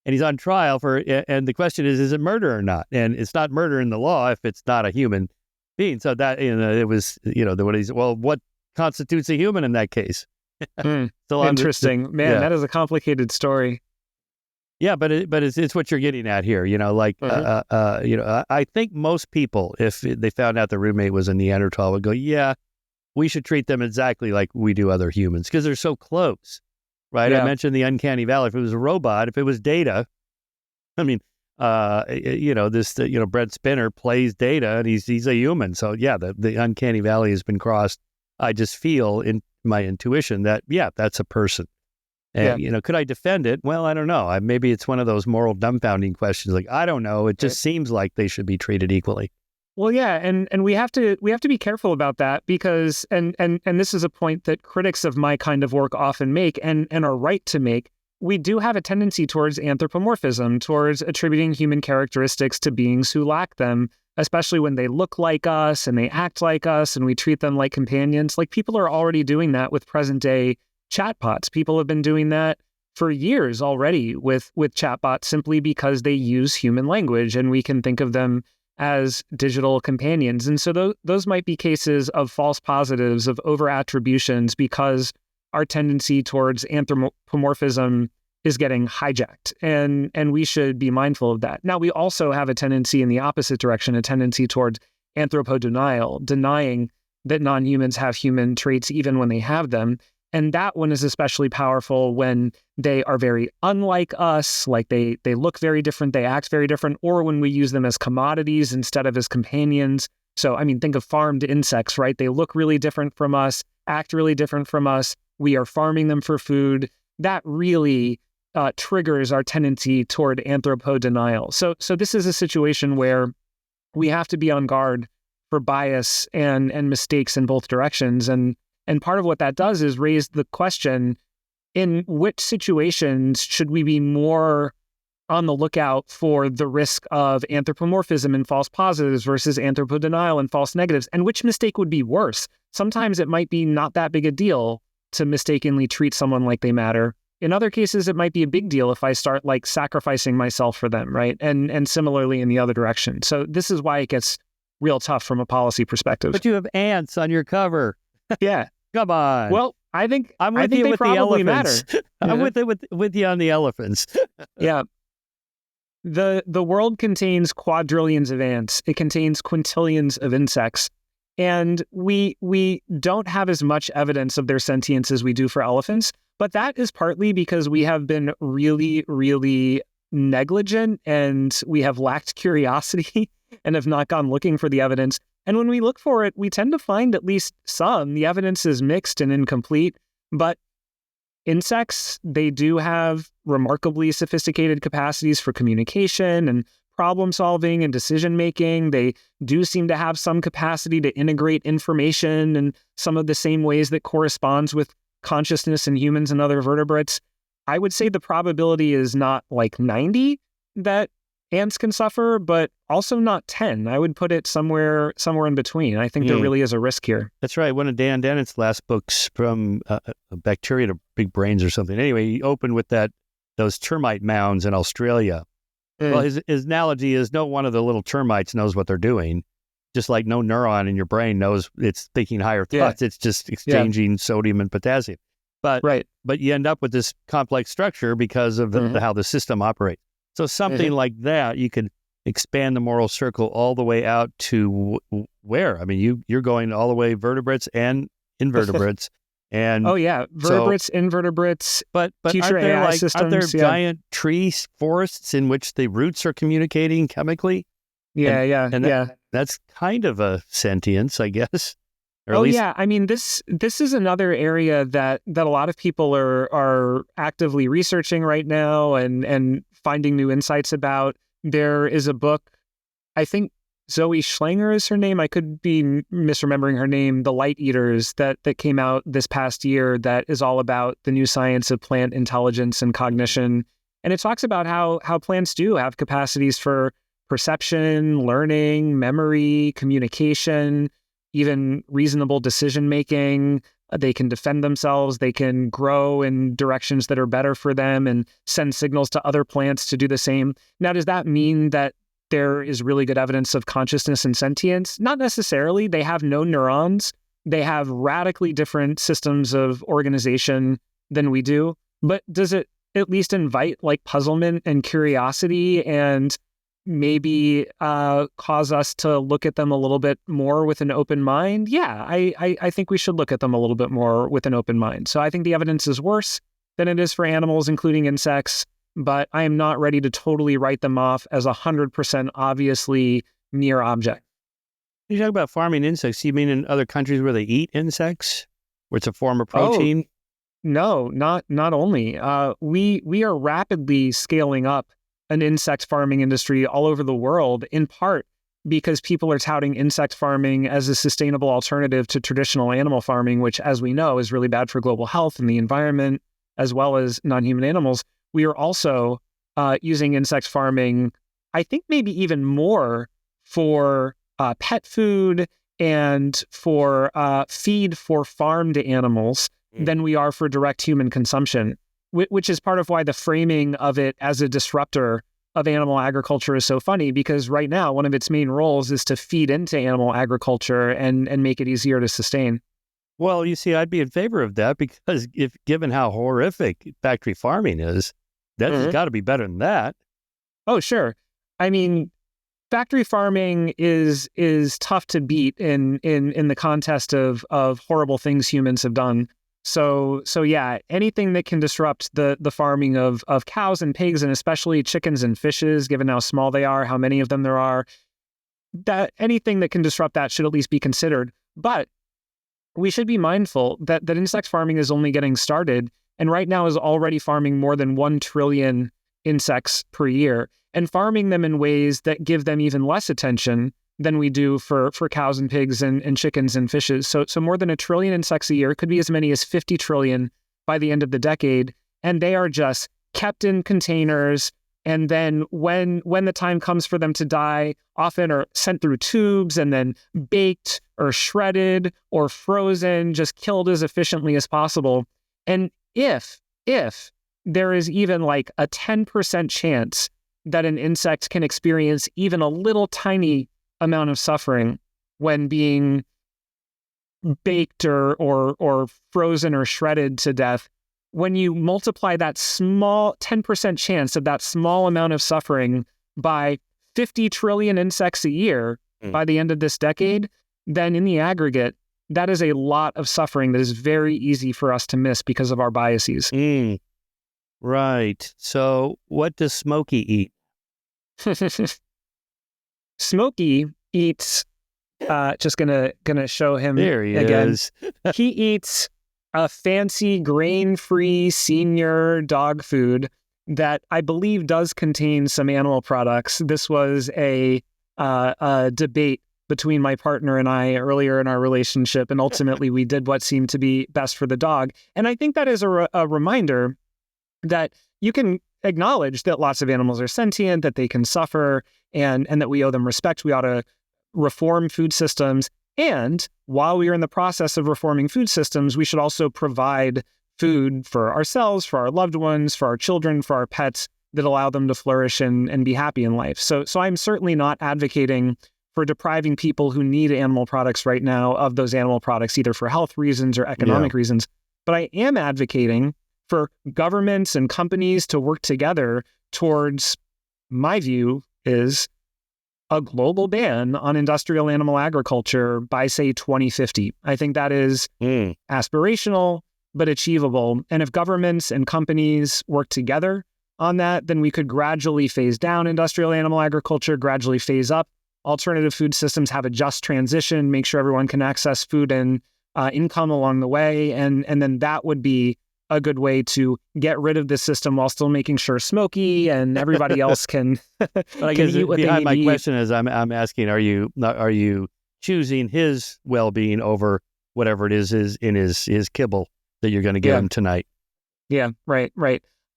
And he's on trial and the question is it murder or not? And it's not murder in the law if it's not a human being. So that, it was, what constitutes a human in that case? Interesting. That is a complicated story. Yeah, but it's what you're getting at here. I think most people, if they found out the roommate was a Neanderthal, would go, yeah, we should treat them exactly like we do other humans because they're so close, right? I mentioned the uncanny valley. If it was a robot, if it was Data, I mean, Brent Spinner plays Data, and he's a human. So yeah, the uncanny valley has been crossed. I just feel in my intuition that, that's a person. And, could I defend it? Well, I don't know. Maybe it's one of those moral dumbfounding questions. Like, I don't know. It just seems like they should be treated equally. Well, yeah. And we have to be careful about that because, and this is a point that critics of my kind of work often make and are right to make. We do have a tendency towards anthropomorphism, towards attributing human characteristics to beings who lack them, especially when they look like us and they act like us and we treat them like companions. Like, people are already doing that with present day chatbots. People have been doing that for years already with chatbots simply because they use human language and we can think of them as digital companions. And so those might be cases of false positives, of over-attributions, because our tendency towards anthropomorphism is getting hijacked. And we should be mindful of that. Now, we also have a tendency in the opposite direction, a tendency towards anthropodenial, denying that non-humans have human traits even when they have them. And that one is especially powerful when they are very unlike us, like they look very different, they act very different, or when we use them as commodities instead of as companions. So, I mean, think of farmed insects, right? They look really different from us, act really different from us. We are farming them for food. That really triggers our tendency toward anthropodenial. So this is a situation where we have to be on guard for bias and mistakes in both directions. And part of what that does is raise the question, in which situations should we be more on the lookout for the risk of anthropomorphism and false positives versus anthropodenial and false negatives? And which mistake would be worse? Sometimes it might be not that big a deal to mistakenly treat someone like they matter. In other cases, it might be a big deal if I start like sacrificing myself for them, right? And similarly in the other direction. So this is why it gets real tough from a policy perspective. But you have ants on your cover. Yeah. Come on. Well, I think you they with probably the elephants. matter. I'm with you on the elephants. Yeah. The world contains quadrillions of ants. It contains quintillions of insects. And we don't have as much evidence of their sentience as we do for elephants. But that is partly because we have been really, really negligent and we have lacked curiosity and have not gone looking for the evidence. And when we look for it, we tend to find at least some. The evidence is mixed and incomplete, but insects, they do have remarkably sophisticated capacities for communication and problem solving and decision making. They do seem to have some capacity to integrate information in some of the same ways that corresponds with consciousness in humans and other vertebrates. I would say the probability is not like 90 that ants can suffer, but also not 10. I would put it somewhere in between. I think there really is a risk here. That's right. One of Dan Dennett's last books, From Bacteria to Big Brains or something. Anyway, he opened with those termite mounds in Australia. Well, his analogy is no one of the little termites knows what they're doing, just like no neuron in your brain knows it's thinking higher thoughts. It's just exchanging sodium and potassium. But you end up with this complex structure because of how the system operates. So something like that, you can expand the moral circle all the way out to where? I mean, you're going all the way vertebrates and invertebrates. And vertebrates, invertebrates, but future AI systems. Aren't there giant tree forests in which the roots are communicating chemically? That's kind of a sentience, I guess. I mean, this is another area that a lot of people are actively researching right now and finding new insights about. There is a book, I think Zoe Schlanger is her name. I could be misremembering her name. The Light Eaters that came out this past year that is all about the new science of plant intelligence and cognition. And it talks about how plants do have capacities for perception, learning, memory, communication, even reasonable decision-making. They can defend themselves. They can grow in directions that are better for them and send signals to other plants to do the same. Now, does that mean that there is really good evidence of consciousness and sentience? Not necessarily. They have no neurons. They have radically different systems of organization than we do. But does it at least invite like puzzlement and curiosity and maybe cause us to look at them a little bit more with an open mind? Yeah, I think we should look at them a little bit more with an open mind. So I think the evidence is worse than it is for animals, including insects, but I am not ready to totally write them off as 100% obviously near object. You talk about farming insects. You mean in other countries where they eat insects, where it's a form of protein? No, not only. We are rapidly scaling up an insect farming industry all over the world, in part because people are touting insect farming as a sustainable alternative to traditional animal farming, which, as we know, is really bad for global health and the environment, as well as non-human animals. We are also using insect farming, I think maybe even more for pet food and for feed for farmed animals than we are for direct human consumption, which is part of why the framing of it as a disruptor of animal agriculture is so funny, because right now one of its main roles is to feed into animal agriculture and make it easier to sustain. Well, you see, I'd be in favor of that because given how horrific factory farming is, that's got to be better than that. Oh, sure. I mean, factory farming is tough to beat in the context of horrible things humans have done. So yeah, anything that can disrupt the farming of cows and pigs, and especially chickens and fishes, given how small they are, how many of them there are, that anything that can disrupt that should at least be considered. But we should be mindful that insect farming is only getting started, and right now is already farming more than 1 trillion insects per year, and farming them in ways that give them even less attention than we do for cows and pigs and chickens and fishes. So more than 1 trillion insects a year, could be as many as 50 trillion by the end of the decade, and they are just kept in containers. And then when the time comes for them to die, often are sent through tubes and then baked or shredded or frozen, just killed as efficiently as possible. And if there is even like a 10% chance that an insect can experience even a little tiny amount of suffering when being baked or frozen or shredded to death, when you multiply that small 10% chance of that small amount of suffering by 50 trillion insects a year by the end of this decade, then in the aggregate, that is a lot of suffering that is very easy for us to miss because of our biases. Right. So what does Smokey eat? Smokey eats, just gonna show him there he again. is. He eats a fancy grain-free senior dog food that I believe does contain some animal products. This was a debate between my partner and I earlier in our relationship, and ultimately we did what seemed to be best for the dog. And I think that is a reminder that you can acknowledge that lots of animals are sentient, that they can suffer, and that we owe them respect. We ought to reform food systems. And while we are in the process of reforming food systems, we should also provide food for ourselves, for our loved ones, for our children, for our pets, that allow them to flourish and be happy in life. So I'm certainly not advocating for depriving people who need animal products right now of those animal products, either for health reasons or economic reasons. But I am advocating for governments and companies to work together towards, my view is, a global ban on industrial animal agriculture by, say, 2050. I think that is aspirational, but achievable. And if governments and companies work together on that, then we could gradually phase down industrial animal agriculture, gradually phase up alternative food systems, have a just transition, make sure everyone can access food and income along the way. And then that would be a good way to get rid of the system while still making sure Smokey and everybody else can, I guess eat what they need my to question is, I'm asking, are you choosing his well-being over whatever it is in his kibble that you're going to give him tonight? Yeah, right.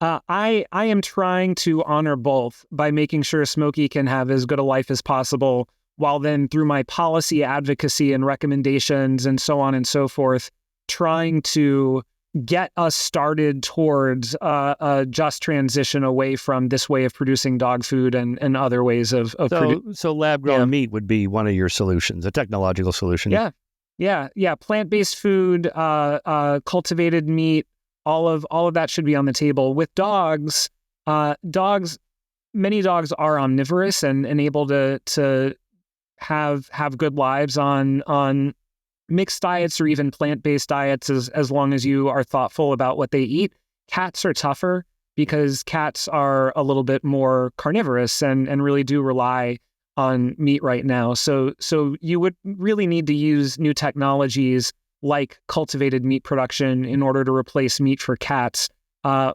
I am trying to honor both by making sure Smokey can have as good a life as possible, while then through my policy advocacy and recommendations and so on and so forth, trying to get us started towards a just transition away from this way of producing dog food and other ways of so lab-grown meat would be one of your solutions, a technological solution. Yeah. Plant-based food, cultivated meat, all of that should be on the table. With dogs, many dogs are omnivorous and able to have good lives on mixed diets or even plant-based diets, as long as you are thoughtful about what they eat. Cats are tougher because cats are a little bit more carnivorous and really do rely on meat right now. So you would really need to use new technologies like cultivated meat production in order to replace meat for cats,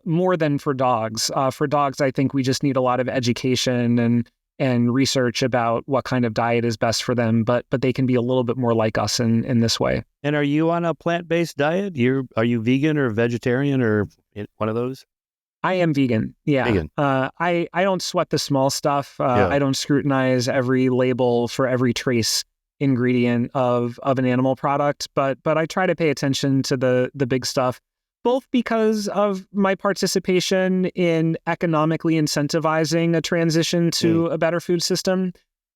more than for dogs. For dogs, I think we just need a lot of education and research about what kind of diet is best for them, but they can be a little bit more like us in this way. And are you on a plant-based diet? Are you vegan or vegetarian or one of those? I am vegan. Yeah. Vegan. I don't sweat the small stuff. I don't scrutinize every label for every trace ingredient of an animal product, but I try to pay attention to the big stuff, both because of my participation in economically incentivizing a transition to a better food system,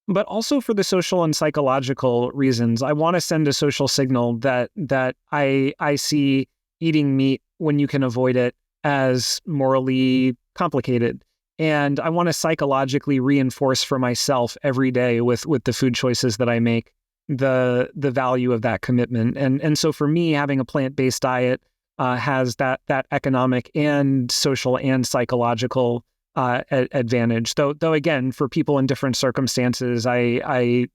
but also for the social and psychological reasons. I want to send a social signal that I see eating meat when you can avoid it as morally complicated. And I want to psychologically reinforce for myself every day with the food choices that I make the value of that commitment. And so for me, having a plant-based diet has that economic and social and psychological advantage. Though again, for people in different circumstances, I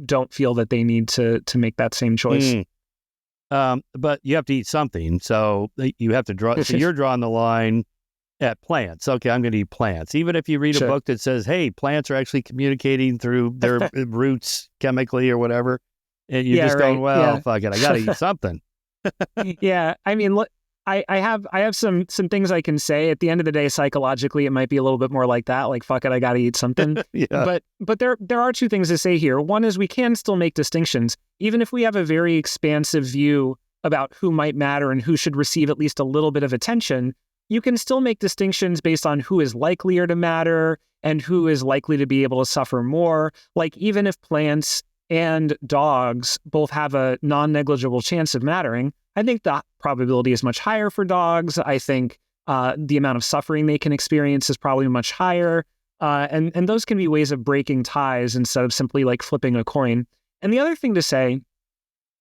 don't feel that they need to make that same choice. But you have to eat something, so you have to draw. So you're drawing the line at plants. Okay, I'm going to eat plants. Even if you read a book that says, hey, plants are actually communicating through their roots chemically or whatever, and you're just going, well, fuck it, I got to eat something. Yeah, I mean, look, I have some things I can say. At the end of the day, psychologically, it might be a little bit more like that, like, fuck it, I got to eat something. But there are two things to say here. One is we can still make distinctions, even if we have a very expansive view about who might matter and who should receive at least a little bit of attention. You can still make distinctions based on who is likelier to matter and who is likely to be able to suffer more. Like, even if plants and dogs both have a non-negligible chance of mattering, I think the probability is much higher for dogs. I think the amount of suffering they can experience is probably much higher. And those can be ways of breaking ties instead of simply like flipping a coin. And the other thing to say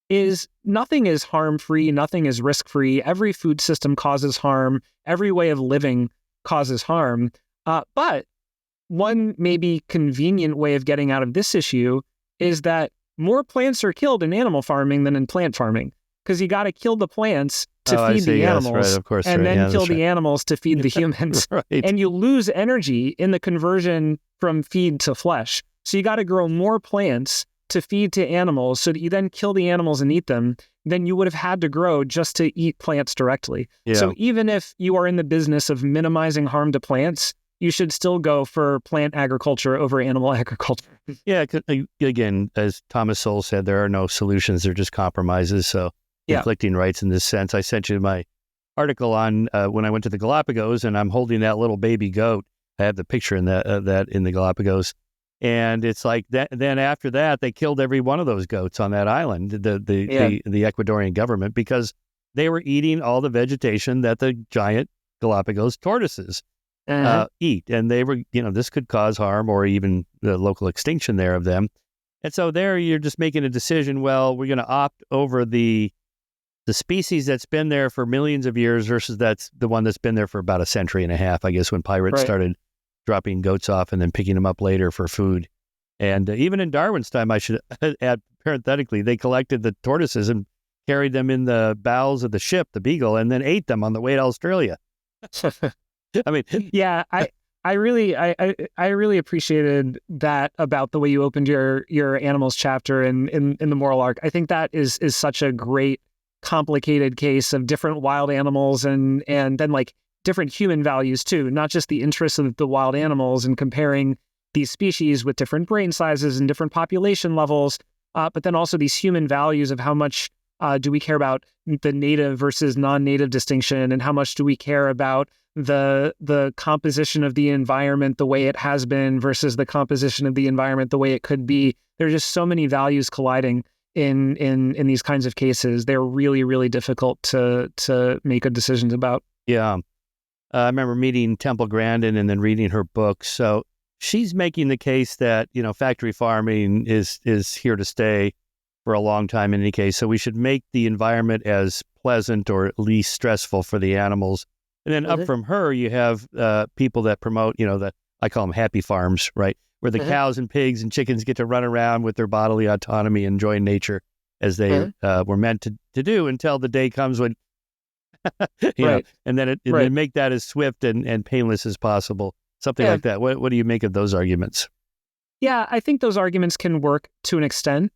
is nothing is harm-free, nothing is risk-free. Every food system causes harm. Every way of living causes harm. But one maybe convenient way of getting out of this issue is that more plants are killed in animal farming than in plant farming, because you got to kill the plants to feed the animals, right, of course, and then kill the animals to feed the humans. And you lose energy in the conversion from feed to flesh. So you got to grow more plants to feed to animals so that you then kill the animals and eat them than you would have had to grow just to eat plants directly. So even if you are in the business of minimizing harm to plants, you should still go for plant agriculture over animal agriculture. Yeah, again, as Thomas Sowell said, there are no solutions, they're just compromises. So conflicting rights in this sense. I sent you my article on when I went to the Galapagos, and I'm holding that little baby goat. I have the picture in that in the Galapagos. And it's like that. Then after that, they killed every one of those goats on that island, the Ecuadorian government, because they were eating all the vegetation that the giant Galapagos tortoises eat. And they were, this could cause harm or even the local extinction there of them. And so there you're just making a decision, well, we're going to opt over the species that's been there for millions of years versus that's the one that's been there for about a century and a half, I guess, when pirates started dropping goats off and then picking them up later for food. And even in Darwin's time, I should add parenthetically, they collected the tortoises and carried them in the bowels of the ship, the Beagle, and then ate them on the way to Australia. I mean, yeah, I really appreciated that about the way you opened your animals chapter in the moral arc. I think that is such a great complicated case of different wild animals and then like different human values too, not just the interests of the wild animals and comparing these species with different brain sizes and different population levels, but then also these human values of how much do we care about the native versus non-native distinction, and how much do we care about the composition of the environment the way it has been versus the composition of the environment the way it could be. There are just so many values colliding in these kinds of cases. They're really, really difficult to make good decisions about. Yeah. I remember meeting Temple Grandin and then reading her book. So she's making the case that, factory farming is here to stay for a long time in any case. So we should make the environment as pleasant or at least stressful for the animals. And then up from her, you have people that promote, that I call them happy farms, right? Where the cows and pigs and chickens get to run around with their bodily autonomy and enjoy nature as they were meant to do until the day comes when, you know, and then then make that as swift and painless as possible. Something like that. What do you make of those arguments? Yeah, I think those arguments can work to an extent.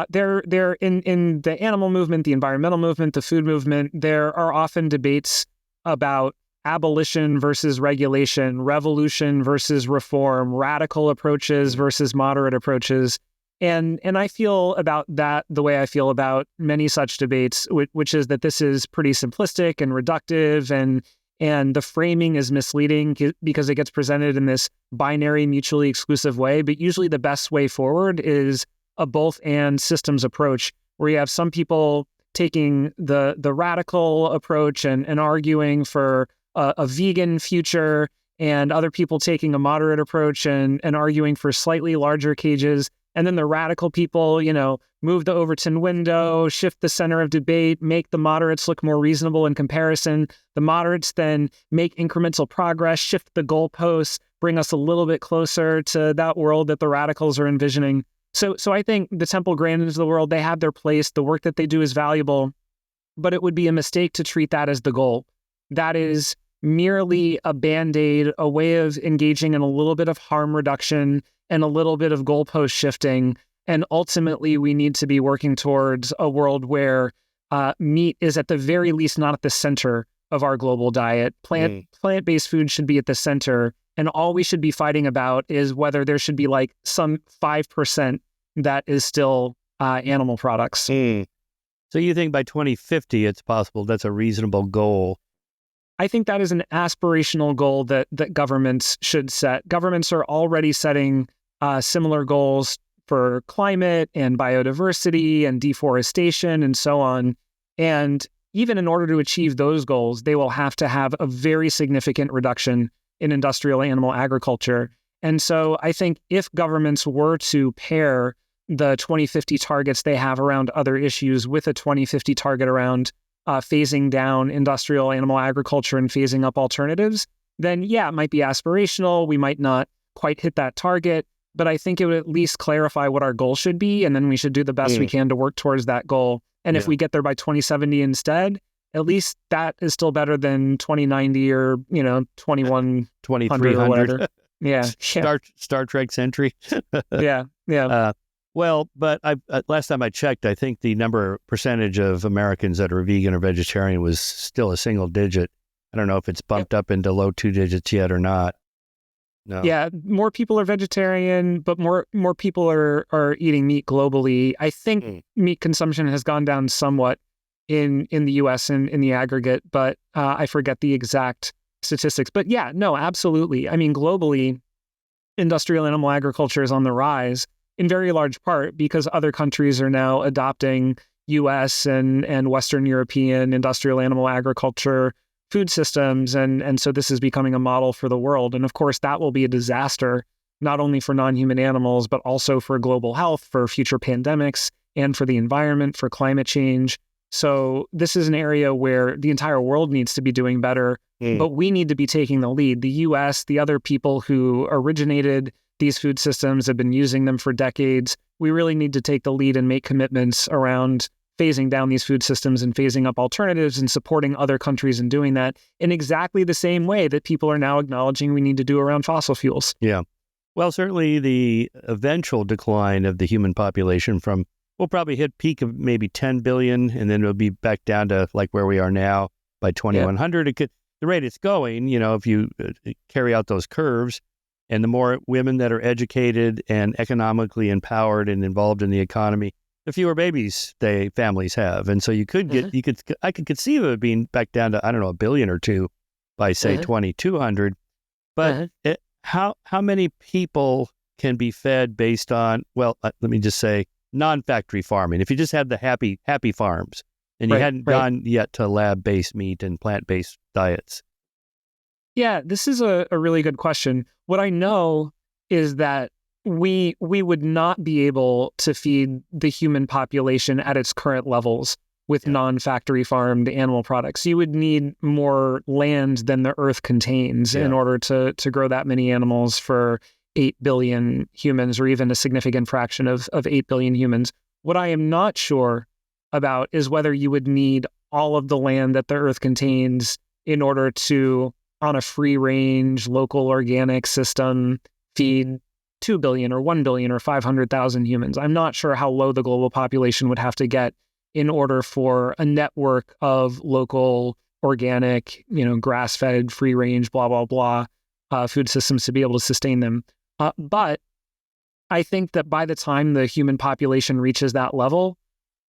They're in the animal movement, the environmental movement, the food movement. There are often debates about abolition versus regulation, revolution versus reform, radical approaches versus moderate approaches. And I feel about that the way I feel about many such debates, which is that this is pretty simplistic and reductive, and the framing is misleading because it gets presented in this binary, mutually exclusive way. But usually the best way forward is a both and systems approach, where you have some people taking the radical approach and arguing for a vegan future, and other people taking a moderate approach and arguing for slightly larger cages. And then the radical people, move the Overton window, shift the center of debate, make the moderates look more reasonable in comparison. The moderates then make incremental progress, shift the goalposts, bring us a little bit closer to that world that the radicals are envisioning. So I think the Temple Grandins of the world, they have their place. The work that they do is valuable, but it would be a mistake to treat that as the goal. That is merely a Band-Aid, a way of engaging in a little bit of harm reduction and a little bit of goalpost shifting. And ultimately, we need to be working towards a world where meat is at the very least not at the center of our global diet. Plant-based food should be at the center. And all we should be fighting about is whether there should be like some 5% that is still animal products. So you think by 2050, it's possible that's a reasonable goal? I think that is an aspirational goal that governments should set. Governments are already setting similar goals for climate and biodiversity and deforestation and so on. And even in order to achieve those goals, they will have to have a very significant reduction in industrial animal agriculture. And so I think if governments were to pair the 2050 targets they have around other issues with a 2050 target around phasing down industrial animal agriculture and phasing up alternatives, then yeah, it might be aspirational. We might not quite hit that target, but I think it would at least clarify what our goal should be, and then we should do the best we can to work towards that goal. And if we get there by 2070 instead, at least that is still better than 2090 or 2100 or whatever. Yeah. Star Trek century. Yeah. Well, but last time I checked, I think the percentage of Americans that are vegan or vegetarian was still a single digit. I don't know if it's bumped up into low 2 digits yet or not. No. Yeah, more people are vegetarian, but more people are eating meat globally. I think meat consumption has gone down somewhat in the U.S. and in the aggregate, but I forget the exact statistics. But yeah, no, absolutely. I mean, globally, industrial animal agriculture is on the rise, in very large part because other countries are now adopting U.S. and Western European industrial animal agriculture food systems. And so this is becoming a model for the world. And of course, that will be a disaster, not only for non-human animals, but also for global health, for future pandemics, and for the environment, for climate change. So this is an area where the entire world needs to be doing better, but we need to be taking the lead. The U.S., the other people who originated these food systems have been using them for decades. We really need to take the lead and make commitments around phasing down these food systems and phasing up alternatives and supporting other countries in doing that in exactly the same way that people are now acknowledging we need to do around fossil fuels. Yeah. Well, certainly the eventual decline of the human population we'll probably hit peak of maybe 10 billion, and then it'll be back down to like where we are now by 2100. It could, the rate it's going, if you carry out those curves, and the more women that are educated and economically empowered and involved in the economy, the fewer babies families have. And so I could conceive of it being back down to, I don't know, 1 billion or 2 by say 2200. But how many people can be fed based on, well, let me just say non-factory farming? If you just had the happy farms and you hadn't gone yet to lab-based meat and plant-based diets. Yeah, this is a really good question. What I know is that we would not be able to feed the human population at its current levels with non-factory farmed animal products. You would need more land than the earth contains in order to grow that many animals for 8 billion humans, or even a significant fraction of 8 billion humans. What I am not sure about is whether you would need all of the land that the earth contains in order to, on a free range, local organic system, feed 2 billion or 1 billion or 500,000 humans. I'm not sure how low the global population would have to get in order for a network of local, organic, grass-fed, free range, blah, blah, blah, food systems to be able to sustain them. But I think that by the time the human population reaches that level,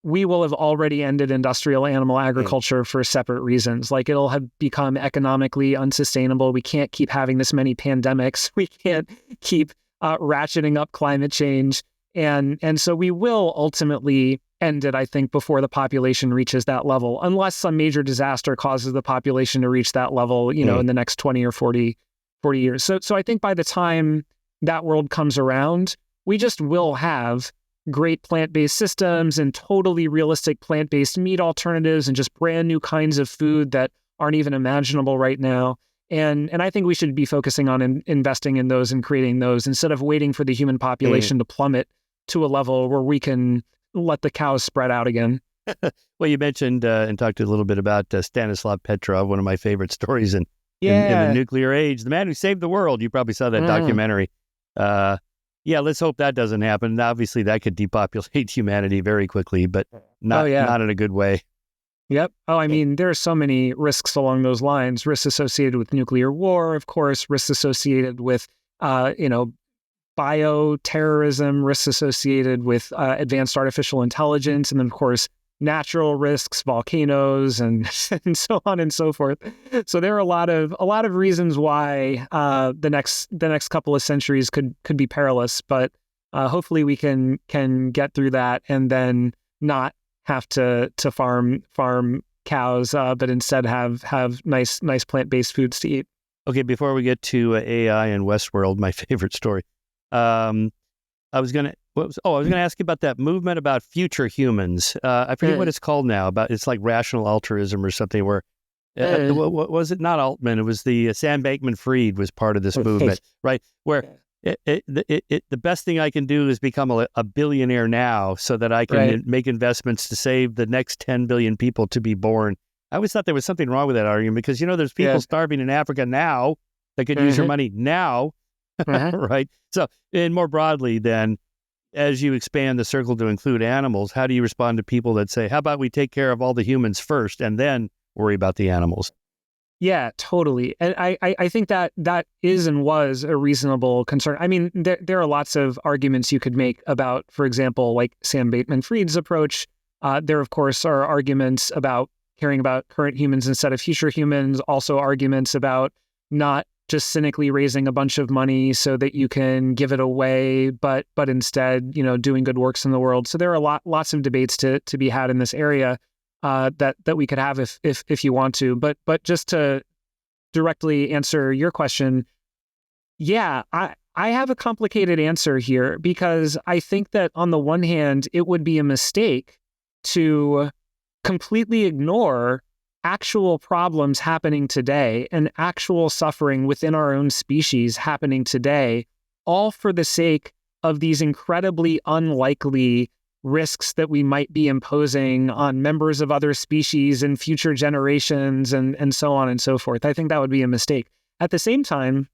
we will have already ended industrial animal agriculture for separate reasons. Like, it'll have become economically unsustainable. We can't keep having this many pandemics. We can't keep ratcheting up climate change. And so we will ultimately end it, I think, before the population reaches that level, unless some major disaster causes the population to reach that level, in the next 20 or 40 40 years. So I think by the time that world comes around, we just will have great plant-based systems and totally realistic plant-based meat alternatives and just brand new kinds of food that aren't even imaginable right now. And I think we should be focusing on investing in those and creating those instead of waiting for the human population to plummet to a level where we can let the cows spread out again. Well, you mentioned and talked a little bit about Stanislav Petrov, one of my favorite stories in the nuclear age, the man who saved the world. You probably saw that documentary. Let's hope that doesn't happen. Obviously, that could depopulate humanity very quickly, but not in a good way. Yep. Oh, I mean, there are so many risks along those lines. Risks associated with nuclear war, of course. Risks associated with, bioterrorism. Risks associated with advanced artificial intelligence, and then, of course, natural risks, volcanoes, and so on and so forth. So there are a lot of reasons why the next couple of centuries could be perilous. But hopefully, we can get through that and then not have to farm cows, but instead have nice plant-based foods to eat. Okay, before we get to AI and Westworld, my favorite story, I was gonna ask you about that movement about future humans. I forget what it's called now. It's like rational altruism or something. Where what was it? Not Altman. It was the Sam Bankman-Fried was part of this movement, right? Where the best thing I can do is become a billionaire now so that I can make investments to save the next 10 billion people to be born. I always thought there was something wrong with that argument because, there's people starving in Africa now that could use your money now, right? So, and more broadly then, as you expand the circle to include animals, how do you respond to people that say, how about we take care of all the humans first and then worry about the animals? Yeah, totally. And I think that is and was a reasonable concern. I mean, there are lots of arguments you could make about, for example, like Sam Bankman-Fried's approach. There, of course, are arguments about caring about current humans instead of future humans, also arguments about not just cynically raising a bunch of money so that you can give it away, but instead, doing good works in the world. So there are lots of debates to be had in this area. That we could have if you want to, but just to directly answer your question, I have a complicated answer here because I think that on the one hand, it would be a mistake to completely ignore actual problems happening today and actual suffering within our own species happening today, all for the sake of these incredibly unlikely risks that we might be imposing on members of other species and future generations and so on and so forth. I think that would be a mistake. At the same time,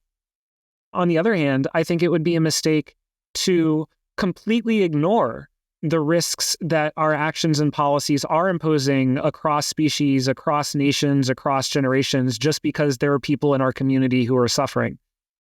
on the other hand, I think it would be a mistake to completely ignore the risks that our actions and policies are imposing across species, across nations, across generations, just because there are people in our community who are suffering.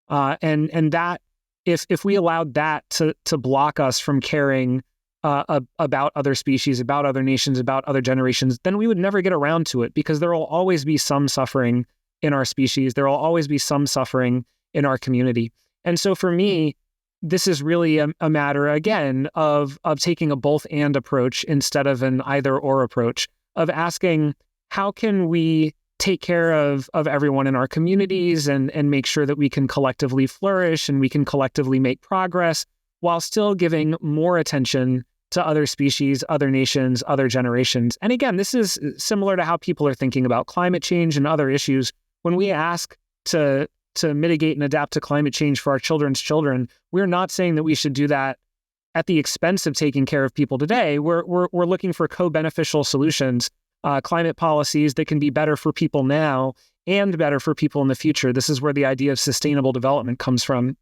And that, if we allowed that to block us from caring about other species, about other nations, about other generations, then we would never get around to it because there will always be some suffering in our species. There will always be some suffering in our community. And so for me, this is really a matter, again, of taking a both and approach instead of an either or approach, of asking, how can we take care of everyone in our communities and make sure that we can collectively flourish and we can collectively make progress while still giving more attention to other species, other nations, other generations. And again, this is similar to how people are thinking about climate change and other issues. When we ask to mitigate and adapt to climate change for our children's children, we're not saying that we should do that at the expense of taking care of people today. We're looking for co-beneficial solutions, climate policies that can be better for people now and better for people in the future. This is where the idea of sustainable development comes from.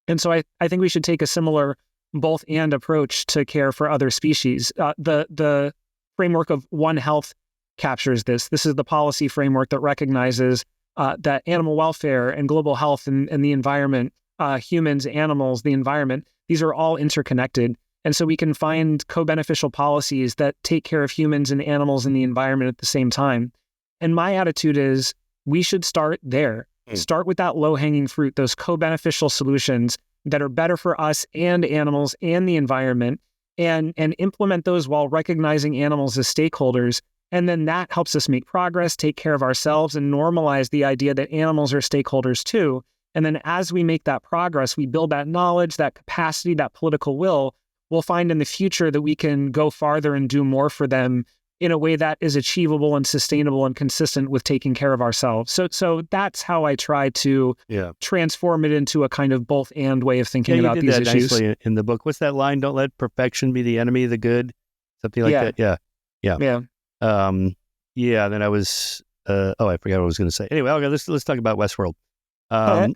And so I think we should take a similar both and approach to care for other species. The framework of One Health captures this. This is the policy framework that recognizes that animal welfare and global health and the environment, humans, animals, the environment, these are all interconnected. And so we can find co-beneficial policies that take care of humans and animals and the environment at the same time. And my attitude is we should start there. Start with that low-hanging fruit, those co-beneficial solutions that are better for us and animals and the environment, and implement those while recognizing animals as stakeholders. And then that helps us make progress, take care of ourselves, and normalize the idea that animals are stakeholders too. And then as we make that progress, we build that knowledge, that capacity, that political will, we'll find in the future that we can go farther and do more for them in a way that is achievable and sustainable and consistent with taking care of ourselves. So that's how I try to transform it into a kind of both and way of thinking about these issues. You did that nicely in the book. What's that line? Don't let perfection be the enemy of the good. Something like that. Yeah. Then I was. I forgot what I was going to say. Anyway, okay, let's talk about Westworld. I mean,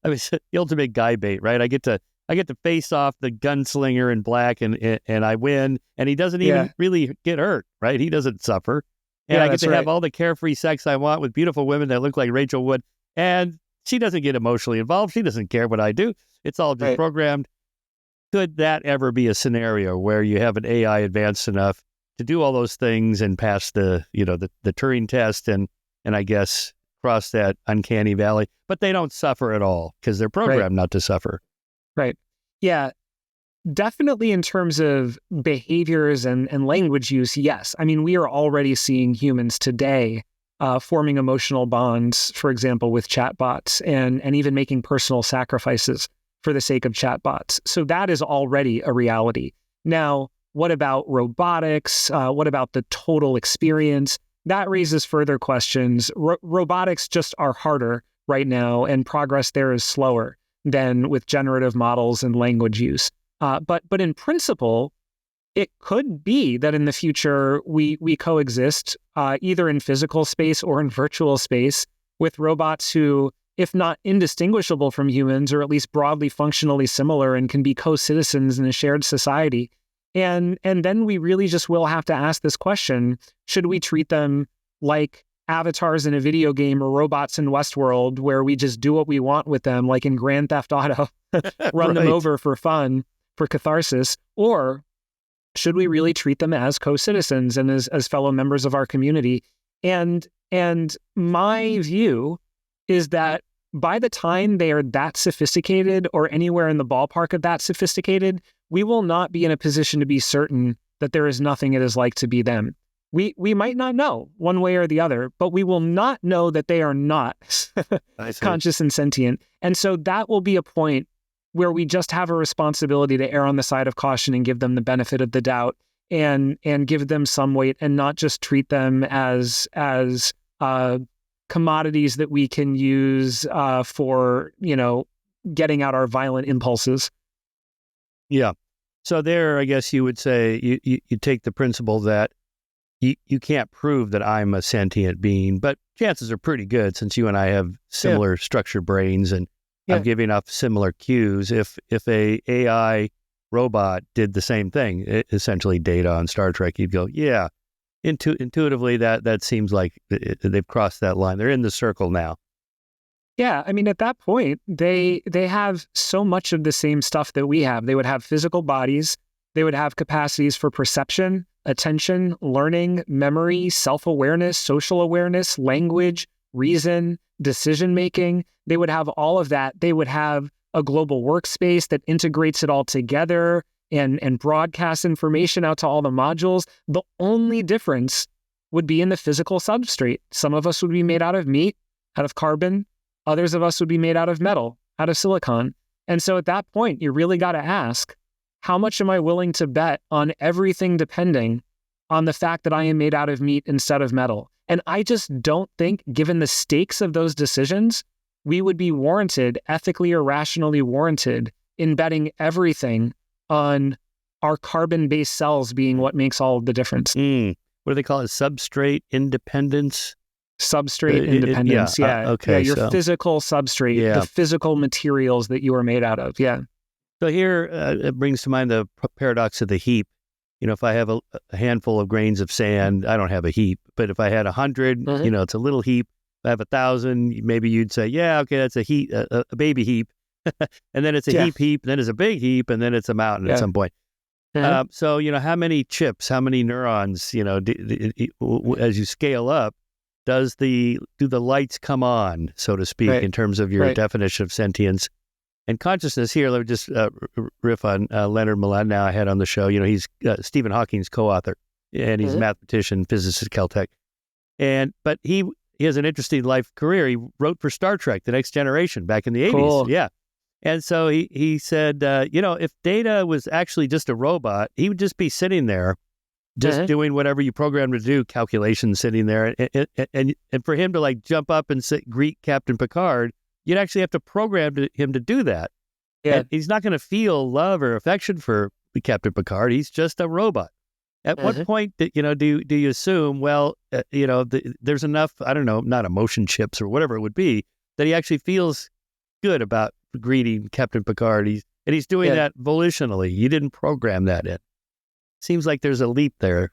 the ultimate guy bait, right? I get to face off the gunslinger in black, and I win, and he doesn't even really get hurt, right? He doesn't suffer, and I get to have all the carefree sex I want with beautiful women that look like Rachel Wood, and she doesn't get emotionally involved. She doesn't care what I do. It's all just programmed. Could that ever be a scenario where you have an AI advanced enough to do all those things and pass the Turing test and I guess cross that uncanny valley, but they don't suffer at all because they're programmed not to suffer? Right. Yeah, definitely in terms of behaviors and language use, yes. I mean, we are already seeing humans today forming emotional bonds, for example, with chatbots and even making personal sacrifices for the sake of chatbots. So that is already a reality. Now, what about robotics? What about the total experience? That raises further questions. Robotics just are harder right now, and progress there is slower than with generative models and language use. But in principle, it could be that in the future we coexist either in physical space or in virtual space with robots who, if not indistinguishable from humans, or at least broadly functionally similar and can be co-citizens in a shared society. And then we really just will have to ask this question: should we treat them like avatars in a video game or robots in Westworld, where we just do what we want with them, like in Grand Theft Auto, run them over for fun, for catharsis? Or should we really treat them as co-citizens and as fellow members of our community? And my view is that by the time they are that sophisticated or anywhere in the ballpark of that sophisticated, we will not be in a position to be certain that there is nothing it is like to be them. We might not know one way or the other, but we will not know that they are not conscious and sentient. And so that will be a point where we just have a responsibility to err on the side of caution and give them the benefit of the doubt and give them some weight, and not just treat them as commodities that we can use for, getting out our violent impulses. Yeah. So there, I guess you would say you take the principle that you can't prove that I'm a sentient being, but chances are pretty good, since you and I have similar structured brains and I'm giving off similar cues. If a AI robot did the same thing, essentially Data on Star Trek, you'd go, intuitively that seems like they've crossed that line. They're in the circle now. Yeah, I mean, at that point, they have so much of the same stuff that we have. They would have physical bodies. They would have capacities for perception, attention, learning, memory, self-awareness, social awareness, language, reason, decision-making. They would have all of that. They would have a global workspace that integrates it all together and broadcasts information out to all the modules. The only difference would be in the physical substrate. Some of us would be made out of meat, out of carbon. Others of us would be made out of metal, out of silicon. And so at that point, you really got to ask, how much am I willing to bet on everything depending on the fact that I am made out of meat instead of metal? And I just don't think, given the stakes of those decisions, we would be warranted, ethically or rationally warranted, in betting everything on our carbon-based cells being what makes all of the difference. What do they call it? Substrate independence? Substrate independence, okay, your physical substrate, the physical materials that you are made out of, So here, it brings to mind the paradox of the heap. If I have a handful of grains of sand, I don't have a heap. But if I had 100, it's a little heap. If I have 1,000, maybe you'd say, that's a heap, a baby heap. And then it's a heap, then it's a big heap, and then it's a mountain at some point. So, how many chips, how many neurons, as you scale up, do the lights come on, so to speak, in terms of your definition of sentience and consciousness? Here, let me just riff on Leonard Mlodinow I had on the show. He's Stephen Hawking's co-author, and he's a mathematician, physicist at Caltech. But he he has an interesting life career. He wrote for Star Trek, The Next Generation, back in the 80s. Cool. Yeah. And so he said, if Data was actually just a robot, he would just be sitting there, just doing whatever you programmed to do, calculations, sitting there. And for him to like jump up and greet Captain Picard, you'd actually have to program him to do that. Yeah. And he's not going to feel love or affection for Captain Picard. He's just a robot. At what point, do you assume, there's enough, I don't know, not emotion chips or whatever it would be, that he actually feels good about greeting Captain Picard? He's doing that volitionally. You didn't program that in. Seems like there's a leap there.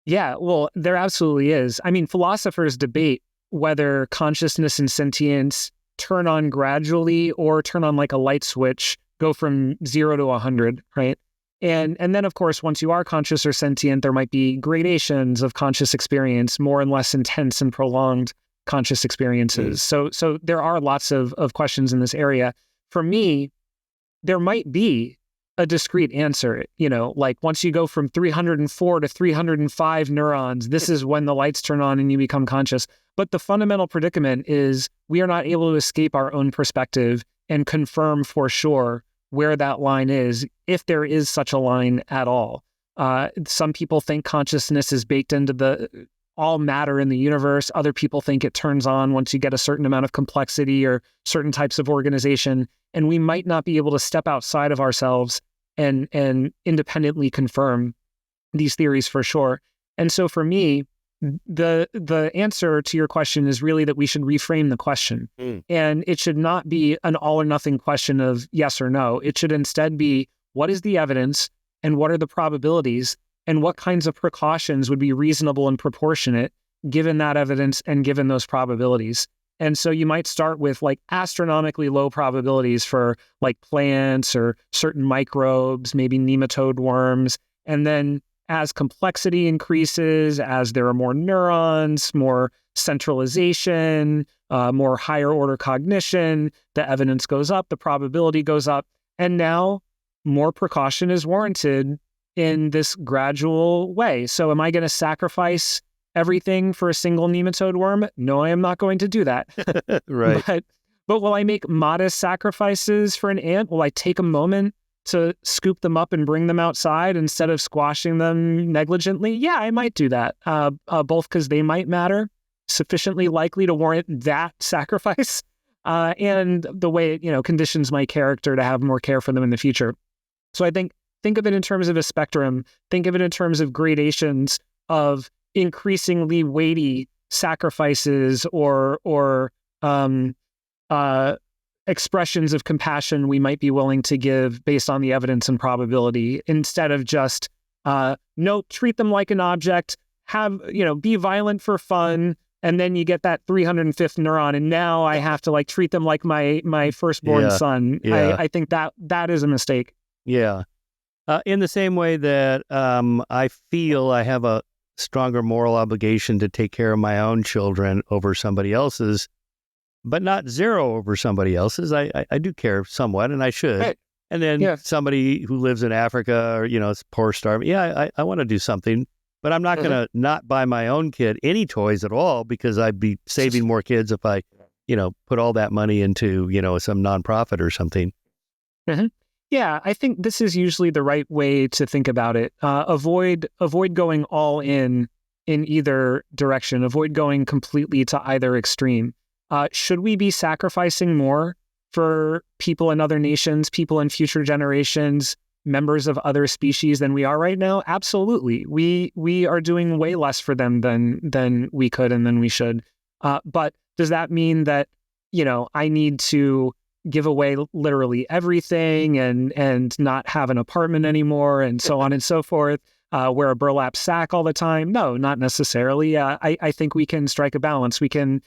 Yeah, well, there absolutely is. I mean, philosophers debate whether consciousness and sentience turn on gradually or turn on like a light switch, go from 0 to 100, right? And then, of course, once you are conscious or sentient, there might be gradations of conscious experience, more and less intense and prolonged conscious experiences. So there are lots of questions in this area. For me, there might be a discrete answer, like once you go from 304 to 305 neurons, this is when the lights turn on and you become conscious. But the fundamental predicament is we are not able to escape our own perspective and confirm for sure where that line is, if there is such a line at all. Some people think consciousness is baked into all matter in the universe. Other people think it turns on once you get a certain amount of complexity or certain types of organization. And we might not be able to step outside of ourselves and independently confirm these theories for sure. And so for me, the answer to your question is really that we should reframe the question. And it should not be an all or nothing question of yes or no. It should instead be, what is the evidence and what are the probabilities and what kinds of precautions would be reasonable and proportionate given that evidence and given those probabilities. And so you might start with like astronomically low probabilities for like plants or certain microbes, maybe nematode worms. And then as complexity increases, as there are more neurons, more centralization, more higher order cognition, the evidence goes up, the probability goes up. And now more precaution is warranted in this gradual way. So am I going to sacrifice everything for a single nematode worm? No, I am not going to do that. Right. But will I make modest sacrifices for an ant? Will I take a moment to scoop them up and bring them outside instead of squashing them negligently? Yeah, I might do that, both because they might matter, sufficiently likely to warrant that sacrifice, and the way it conditions my character to have more care for them in the future. So I think of it in terms of a spectrum. Think of it in terms of gradations of increasingly weighty sacrifices or expressions of compassion we might be willing to give based on the evidence and probability, instead of just no, treat them like an object, be violent for fun, and then you get that 305th neuron, and now I have to like treat them like my firstborn son. Yeah. I think that is a mistake. Yeah. In the same way that I feel I have a stronger moral obligation to take care of my own children over somebody else's, but not zero over somebody else's. I do care somewhat, and I should. Right. And then somebody who lives in Africa or, it's poor, starving. Yeah, I want to do something, but I'm not going to not buy my own kid any toys at all, because I'd be saving more kids if I, put all that money into, some nonprofit or something. Yeah, I think this is usually the right way to think about it. Avoid going all in either direction. Avoid going completely to either extreme. Should we be sacrificing more for people in other nations, people in future generations, members of other species than we are right now? Absolutely. We are doing way less for them than we could and than we should. But does that mean that, I need to give away literally everything and not have an apartment anymore and so on and so forth, wear a burlap sack all the time? No, not necessarily. I think we can strike a balance. We can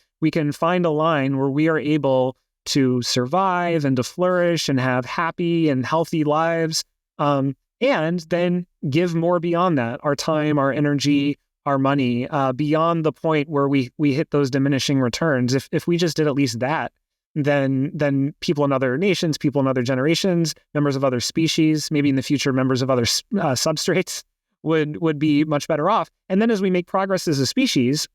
find a line where we are able to survive and to flourish and have happy and healthy lives, and then give more beyond that, our time, our energy, our money, beyond the point where we hit those diminishing returns. If we just did at least that, then people in other nations, people in other generations, members of other species, maybe in the future members of other substrates would be much better off. And then as we make progress as a species,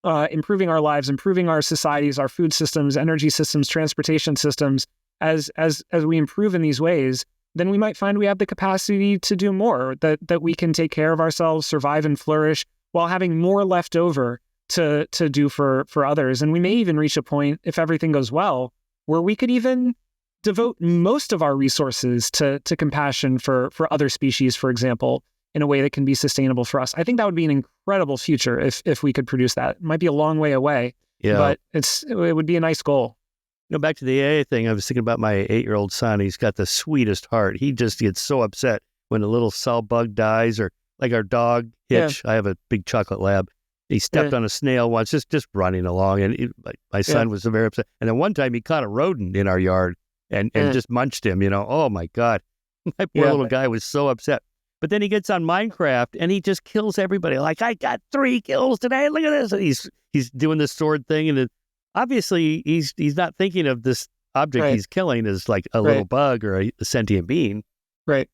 improving our lives, improving our societies, our food systems, energy systems, transportation systems, as we improve in these ways, then we might find we have the capacity to do more, that we can take care of ourselves, survive and flourish while having more left over to do for others. And we may even reach a point, if everything goes well, where we could even devote most of our resources to compassion for other species, for example, in a way that can be sustainable for us. I think that would be an incredible future if we could produce that. It might be a long way away, but it would be a nice goal. Back to the AI thing, I was thinking about my 8-year-old son. He's got the sweetest heart. He just gets so upset when a little cell bug dies, or like our dog, Hitch. I have a big chocolate lab. He stepped on a snail once, just running along, and my son was very upset. And then one time he caught a rodent in our yard and just munched him, Oh, my God. My poor little guy was so upset. But then he gets on Minecraft and he just kills everybody. Like, I got 3 kills today. Look at this. And he's doing this sword thing, and obviously, he's not thinking of this object he's killing as like a little bug or a sentient being. Right.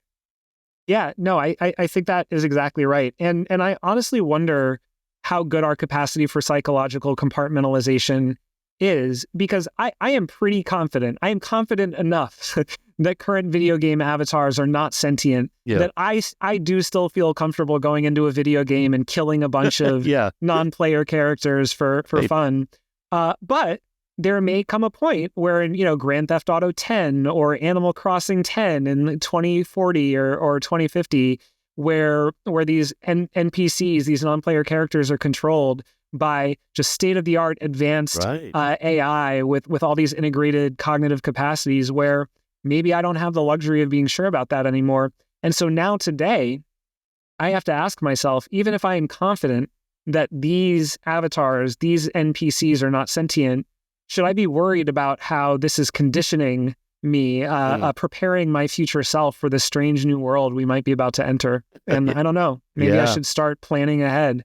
Yeah, no, I think that is exactly right. And I honestly wonder how good our capacity for psychological compartmentalization is, because I am pretty confident. I am confident enough that current video game avatars are not sentient, that I do still feel comfortable going into a video game and killing a bunch of non-player characters for fun. But there may come a point where in, Grand Theft Auto 10 or Animal Crossing 10 in 2040 or 2050, where these NPCs, these non-player characters, are controlled by just state-of-the-art advanced AI with all these integrated cognitive capacities, where maybe I don't have the luxury of being sure about that anymore. And so now today, I have to ask myself, even if I am confident that these avatars, these NPCs are not sentient, should I be worried about how this is conditioning me, preparing my future self for this strange new world we might be about to enter? And I don't know, maybe I should start planning ahead,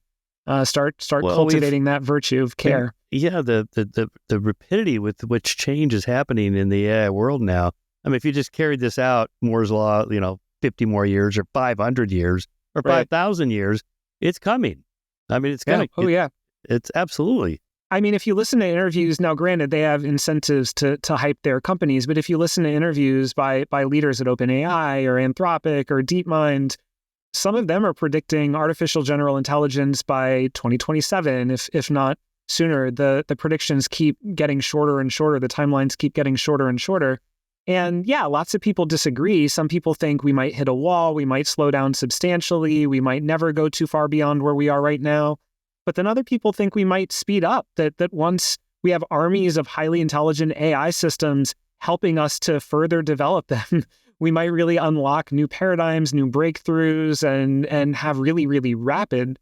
start cultivating that virtue of care. The rapidity with which change is happening in the AI world now. I mean, if you just carried this out, Moore's Law, 50 more years or 500 years or 5,000 years, it's coming. I mean, it's going to... It's absolutely... I mean, if you listen to interviews, now granted, they have incentives to hype their companies, but if you listen to interviews by leaders at OpenAI or Anthropic or DeepMind, some of them are predicting artificial general intelligence by 2027, if not sooner. The predictions keep getting shorter and shorter. The timelines keep getting shorter and shorter. And lots of people disagree. Some people think we might hit a wall, we might slow down substantially, we might never go too far beyond where we are right now. But then other people think we might speed up, that once we have armies of highly intelligent AI systems helping us to further develop them, we might really unlock new paradigms, new breakthroughs, and have really, really rapid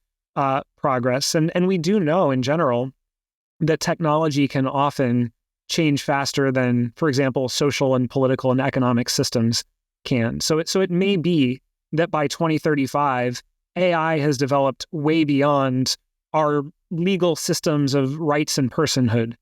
progress. And we do know in general that technology can often change faster than, for example, social and political and economic systems can. So it may be that by 2035, AI has developed way beyond our legal systems of rights and personhood,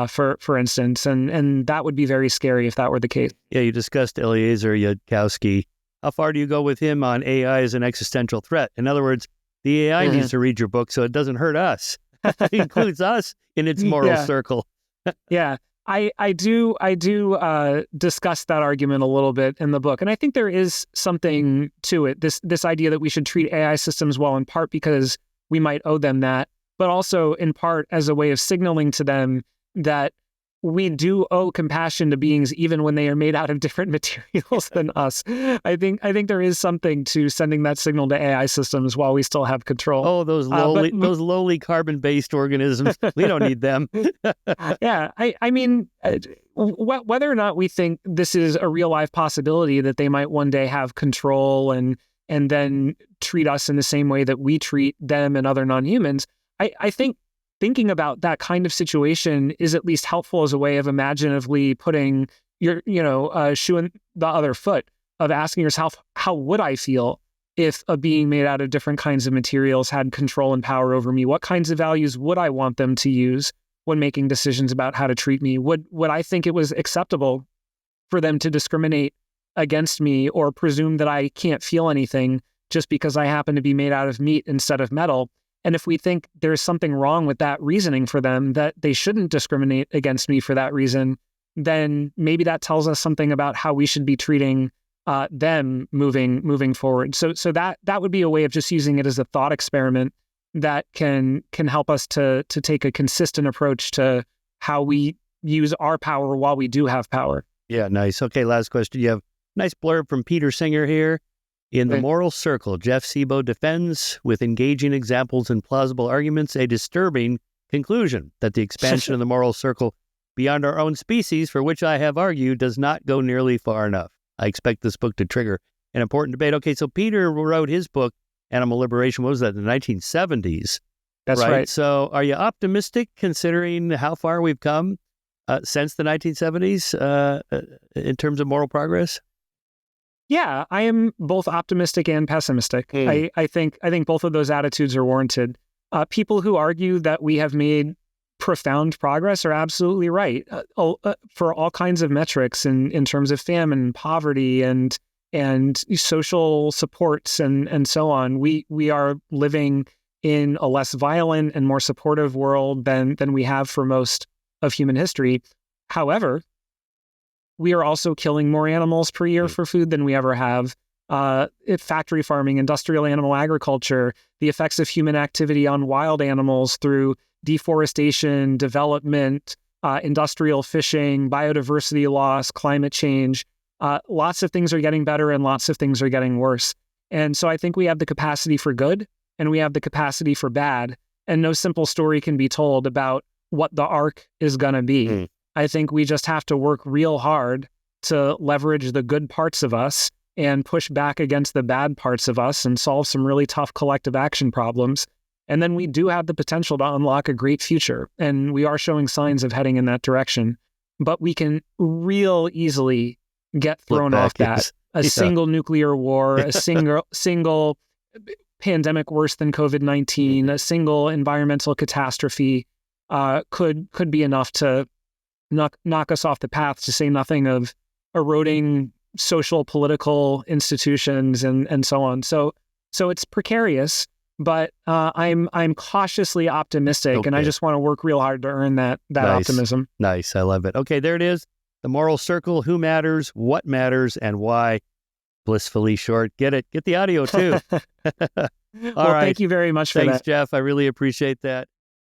for instance, and that would be very scary if that were the case. Yeah, you discussed Eliezer Yudkowsky. How far do you go with him on AI as an existential threat? In other words, the AI needs to read your book so it doesn't hurt us. It includes us in its moral circle. I do discuss that argument a little bit in the book, and I think there is something to it. This idea that we should treat AI systems well, in part because we might owe them that, but also in part as a way of signaling to them that we do owe compassion to beings even when they are made out of different materials than us. I think there is something to sending that signal to AI systems while we still have control. Oh, those lowly carbon-based organisms, we don't need them. I mean, whether or not we think this is a real life possibility that they might one day have control and then treat us in the same way that we treat them and other non-humans, I think thinking about that kind of situation is at least helpful as a way of imaginatively putting your, shoe in the other foot, of asking yourself, how would I feel if a being made out of different kinds of materials had control and power over me? What kinds of values would I want them to use when making decisions about how to treat me? Would I think it was acceptable for them to discriminate against me or presume that I can't feel anything just because I happen to be made out of meat instead of metal? And if we think there's something wrong with that reasoning for them, that they shouldn't discriminate against me for that reason, then maybe that tells us something about how we should be treating them moving forward. So that would be a way of just using it as a thought experiment that can help us to take a consistent approach to how we use our power while we do have power. Yeah, nice. Okay, last question. You have a nice blurb from Peter Singer here. In The Moral Circle, Jeff Sebo defends, with engaging examples and plausible arguments, a disturbing conclusion that the expansion of the moral circle beyond our own species, for which I have argued, does not go nearly far enough. I expect this book to trigger an important debate. Okay, so Peter wrote his book, Animal Liberation, what was that, in the 1970s? That's right. So are you optimistic considering how far we've come since the 1970s in terms of moral progress? Yeah, I am both optimistic and pessimistic. I think both of those attitudes are warranted. People who argue that we have made profound progress are absolutely right for all kinds of metrics in terms of famine, poverty, and social supports and so on. We are living in a less violent and more supportive world than we have for most of human history. However, we are also killing more animals per year for food than we ever have. Factory farming, industrial animal agriculture, the effects of human activity on wild animals through deforestation, development, industrial fishing, biodiversity loss, climate change. Lots of things are getting better and lots of things are getting worse. And so I think we have the capacity for good and we have the capacity for bad. And no simple story can be told about what the arc is going to be. I think we just have to work real hard to leverage the good parts of us and push back against the bad parts of us and solve some really tough collective action problems. And then we do have the potential to unlock a great future. And we are showing signs of heading in that direction. But we can real easily get thrown off that. A single nuclear war, a single pandemic worse than COVID-19, a single environmental catastrophe could be enough to knock us off the path, to say nothing of eroding social, political institutions and so on. So it's precarious, but I'm cautiously optimistic, and I just want to work real hard to earn that optimism. Nice, I love it. Okay, there it is. The Moral Circle: Who Matters, What Matters, and Why. Blissfully short. Get it. Get the audio too. All right. Thank you very much for that. Thanks, Jeff. I really appreciate that.